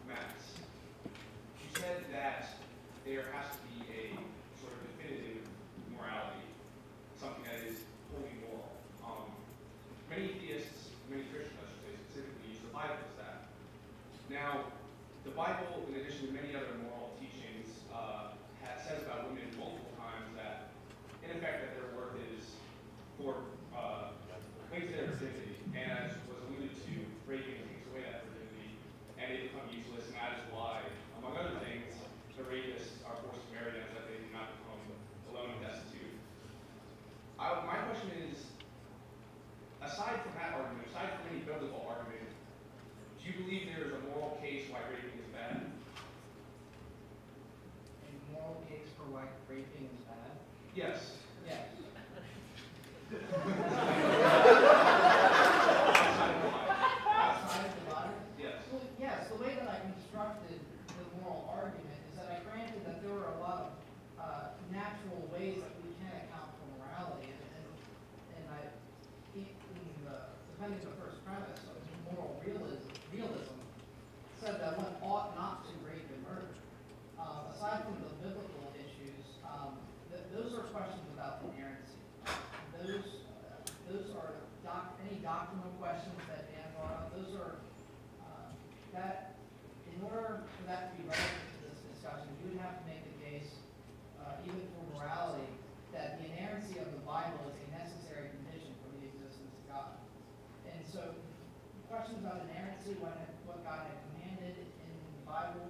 Max. You said that there has to be a sort of definitive morality, something that is wholly moral. Many theists, many Christians, I should say, specifically use the Bible as that. Now, the Bible, in addition to many other moral teachings, says about women multiple times that, in effect, that their worth is for linked to their virginity, and as was alluded to, raping takes away that virginity, and they become useless, and that is why, among other things, the rapists are forced to marry them so that they do not become alone and destitute. My question is, aside from that argument, aside from any biblical argument, do you believe there is a moral case why raping is bad? A moral case for why raping is bad? Yes. Yes. Outside of the body? Yes. Well, yes, the way that I constructed the moral argument is that I granted that there were a lot of natural ways that we can account for morality, and I, defending the first premise of moral realism, said that one ought not to rape and murder. Aside from the biblical issues, those are questions about inerrancy. Those are any doctrinal questions that Dan brought up. Those are that in order for that to be relevant to this discussion, you would have to make the case, even for morality, that the inerrancy of the Bible is a necessary condition for the existence of God. And so, questions about inerrancy, what God had commanded in the Bible,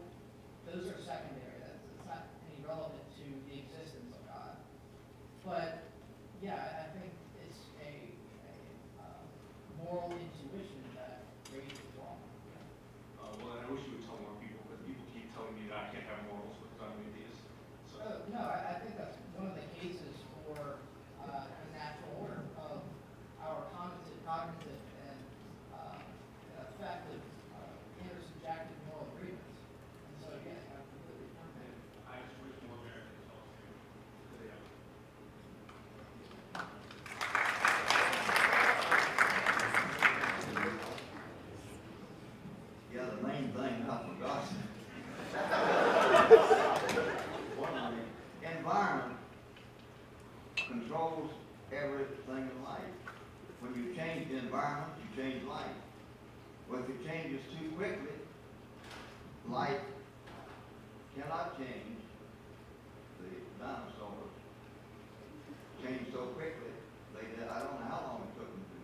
those are secondary. It's not any relevant to the existence of God. But yeah, I think it's a moral intuition that rape is wrong. Well, then I wish you would tell more people, because people keep telling me that I can't have morals because I'm an atheist. So. No, I think that's one of the cases for the natural order of our cognitive and effective intersubjective moral agreements. And so again, I completely agree. I just wish more Americans also knew. Yeah, the main thing I forgot. The environment controls everything in life. When you change the environment, you change life. Well, if it changes too quickly, life cannot change. The dinosaurs changed so quickly, I don't know how long it took them to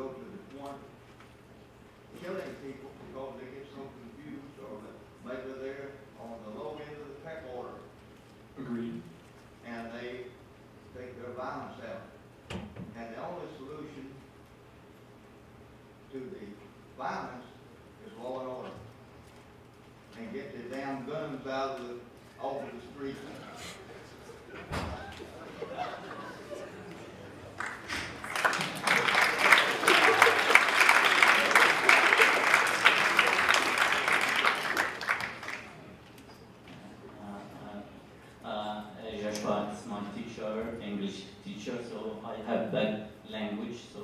go to the point of killing people because they get so confused, or that maybe they're on the low end of the pec order. Agreed. And they take their violence out. And the only solution to the violence is law and order. And get the damn guns out of off the streets. Joshua is my teacher, English teacher, so I have that language. So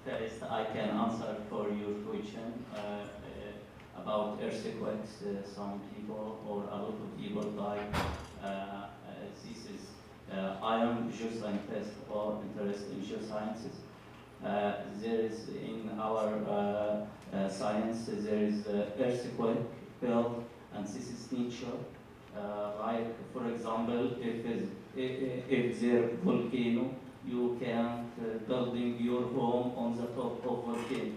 first I can answer for your question about earthquakes. Some people or a lot of people die. This is I am geoscientist or interested in geosciences. There is in our science there is earthquake belt, and this is nature. Like for example, if there volcano, you can't building your home on the top of volcano.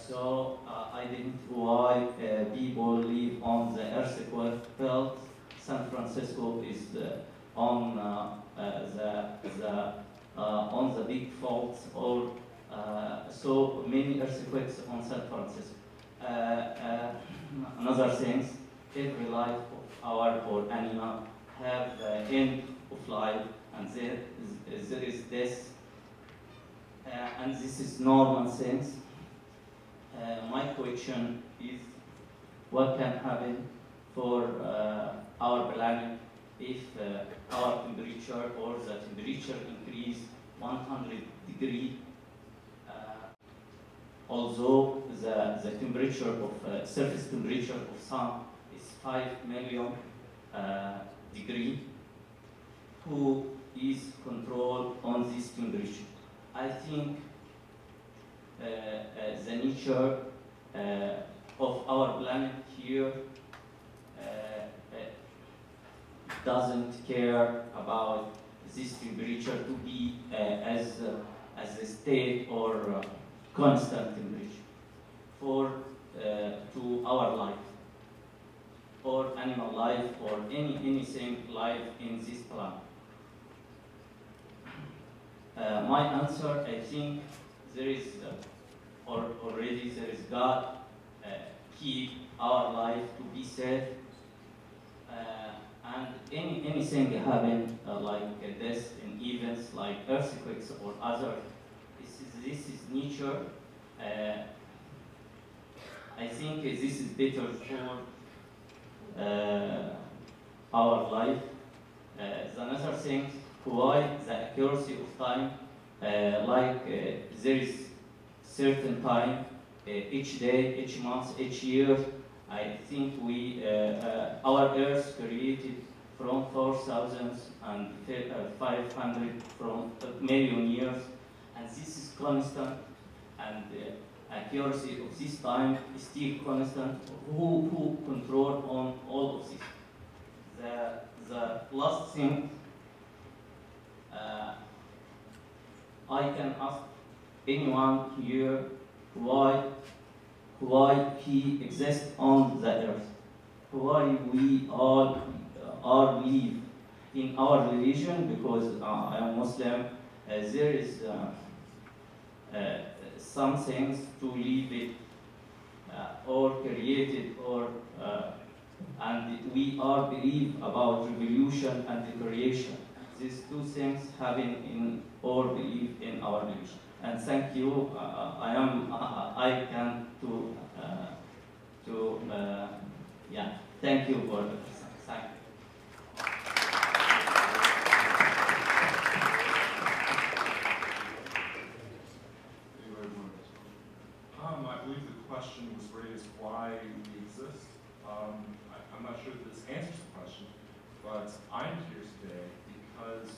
So identify people live on the earthquake belt. San Francisco is on the big faults, or so many earthquakes on San Francisco. Another thing, every life of our or animal have end of life, and there is this, and this is normal things. My question is, what can happen for our planet if our temperature or the temperature increase 100 degrees? Although the temperature of surface temperature of sun is 5 million degree, who is control on this temperature? I think the nature of our planet here doesn't care about this temperature to be as a state or constant temperature for to our life or animal life or anything life in this planet. My answer, I think there is or already there is God keep our life to be safe, and anything happen like this in events like earthquakes or other. This is nature. I think this is better for our life. The another thing, why the accuracy of time, there is certain time each day, each month, each year. I think we our Earth created from 4,500 from million years, and this is constant, and accuracy of this time is still constant. Who control on all of this? The last thing I can ask anyone here why he exists on the earth, why we all are live in our religion, because I am Muslim. There is some things to live it or created, or and we are believe about revolution and the creation. These two things happen in or believe in our religion. And thank you. I can yeah. Thank you for the thank you. I believe the question was raised why we exist. I'm not sure that this answers the question, but I'm here today because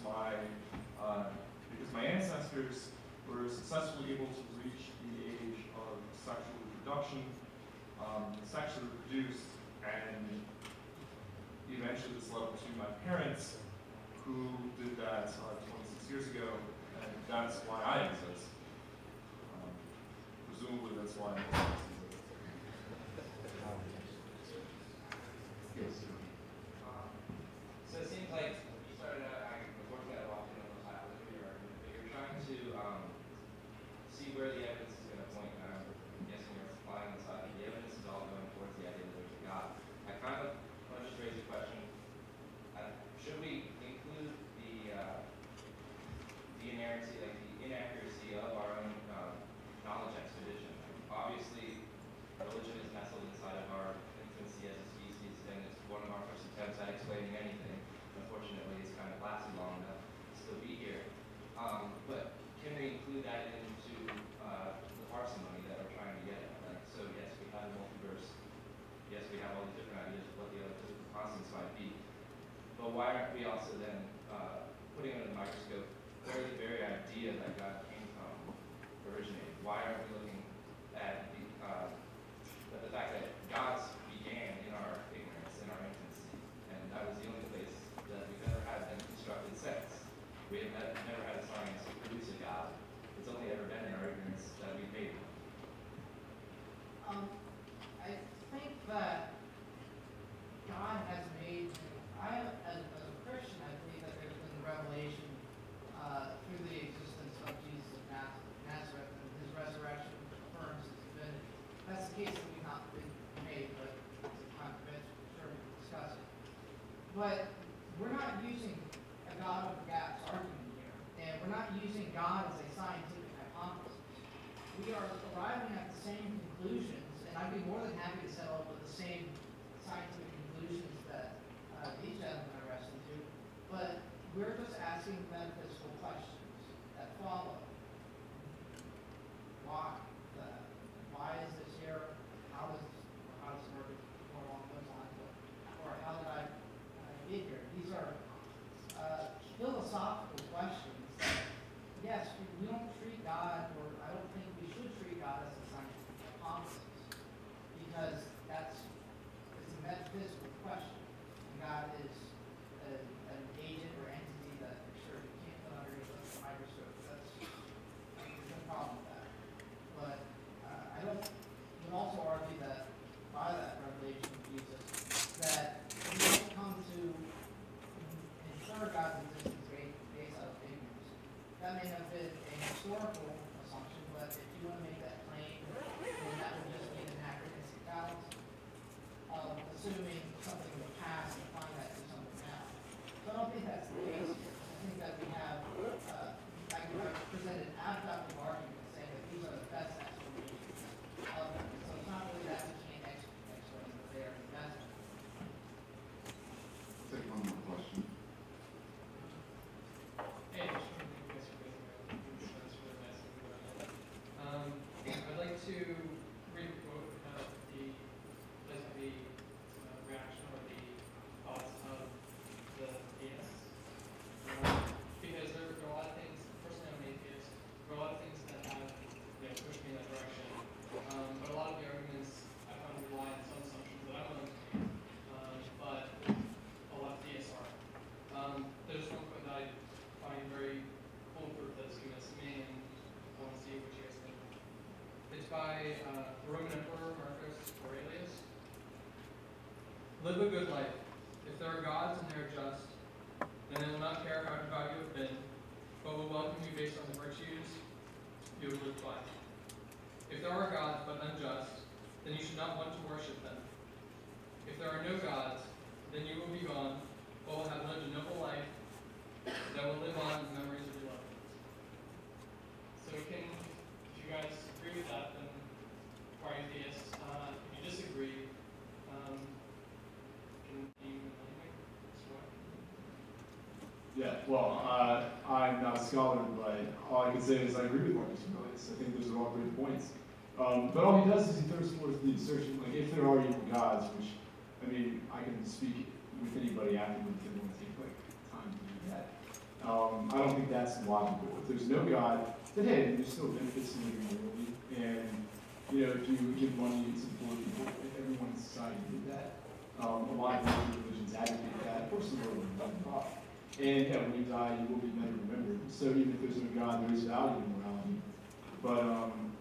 my ancestors were successfully able to reach the age of sexual reproduction, sexually reproduced, and eventually this led to my parents, who did that 26 years ago, and that's why I exist. Presumably that's why most of us exist. Yes. So it seems like you started out, unfortunately I walked in on those half of your argument, but you're trying to see where the evidence is going to point. I'm guessing you're flying on the side that the evidence is all going towards the idea that there's a God. I kind of want to just raise a question. Should we include the inerrancy, like the inaccuracy of our own knowledge expedition? Obviously, religion is nestled inside of our infancy as a species, and it's one of our first attempts at explaining anything. Unfortunately, it's kind of lasted long enough to still be here. But can we include that into the parsimony that we're trying to get at? Like, so yes, we have a multiverse. Yes, we have all these different ideas of what the other physical constants might be. But why aren't we also then putting under the microscope where the very idea that God came from originated? Why aren't we looking at the fact that gods began in our ignorance, in our infancy, and that was the only place that we've ever had them constructed since. We have never had a science to produce a god. It's only ever been in our ignorance that we've made one. I think that God has made, as a Christian, I believe that there's been revelation through the existence of Jesus of Nazareth, and his resurrection affirms his divinity. That's the case that we've not been made, but it's a contradiction. Sure, we can discuss it. But we're not using a God over gaps argument here, and we're not using God as a scientific hypothesis. We are arriving at the same conclusions, and I'd be more than happy to settle with the same scientific conclusions that these gentlemen are wrestling to, but we're just asking metaphysical questions that follow. Why? Why is this here? How does it work? More along those lines, or how did I get here? These are philosophical questions that, yes, we don't treat God, or I don't think we should treat God as a scientific hypothesis, because it's a metaphysical question. And God is an agent or entity that sure you can't put underneath a microscope. There's no problem with that. But I would also argue that by that revelation of Jesus, that we don't come to infer God's existence based out of ignorance. That may have been a historical assumption, but if you want to make that claim, then that would just be an anachronistic fallacy of assuming something in the past and applying that to something now. So I don't think that's the case here. I think that we have, I've presented abductive arguments saying that these are the best explanations of them. So it's not really that we can't explain, but they are the best. I'll take one more question. Hey, just want to thank you guys for being here. That's really nice of you. I'd like to read a quote about the reaction or the thoughts of the theists. Because there are a lot of things, personally I'm an atheist, there are a lot of things that have pushed me in that direction. But a lot of the arguments I found rely on some assumptions that I'm willing to make, but a lot of theists aren't. There's one quote that I find very foolproof that's given to me, and I want to see what you guys think. It's by the Roman Emperor Marcus Aurelius. Live a good life. If there are gods and they are just, then they will not care how devout you have been, but will welcome you based on the virtues you have lived by. If there are gods but unjust, then you should not want to worship them. If there are no gods, then you will be gone, but will have lived a noble life that will live on in the memories of your loved ones. So if you guys agree with that, then are atheists. If you disagree, can you Yeah, well, I'm not a scholar, but all I can say is I agree with Marcus Aurelius. I think those are all great points. But all he does is he throws forth the assertion, like, if there are equal gods, which, I mean, I can speak with anybody afterwards if they want to take, like, time to do that. I don't think that's logical. If there's no God, then hey, there's still benefits to living morally. And, you know, if you give money to the poor people, if everyone in society did that, a lot of religions advocate that. Of course, the world would be better off. And yeah, when you die, you will be better remembered. So even if there's no God, there is value in morality. But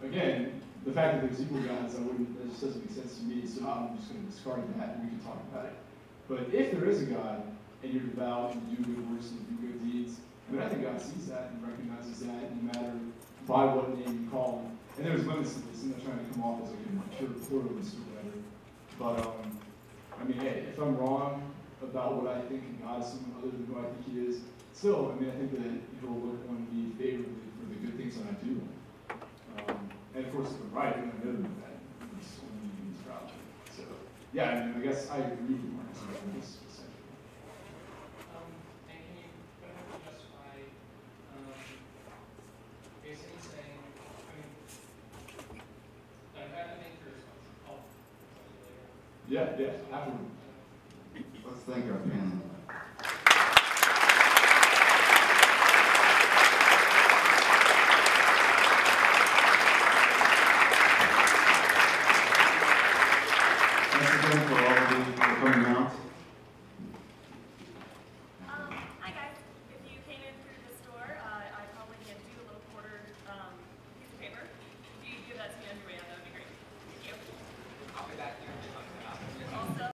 again, the fact that there's equal gods, that just doesn't make sense to me, so I'm just going to discard that and we can talk about it. But if there is a God, and you're devout, and you do good works, and you do good deeds, I mean, I think God sees that and recognizes that no matter by what name you call him. And there's limits to this. I'm not trying to come off as like a pure pluralist or whatever. But, I mean, hey, if I'm wrong about what I think God is someone other than who I think he is, still, I mean, I think that he'll look on me favorably for the good things that I do. And of course, if I'm right, then I know that he's only means proud. So, yeah, I mean, I guess I agree with Mark on this essentially. And can you perhaps justify basically saying, I mean, I think your response. I'll tell you later. Yeah, afterward. Let's thank our panel. Thanks again for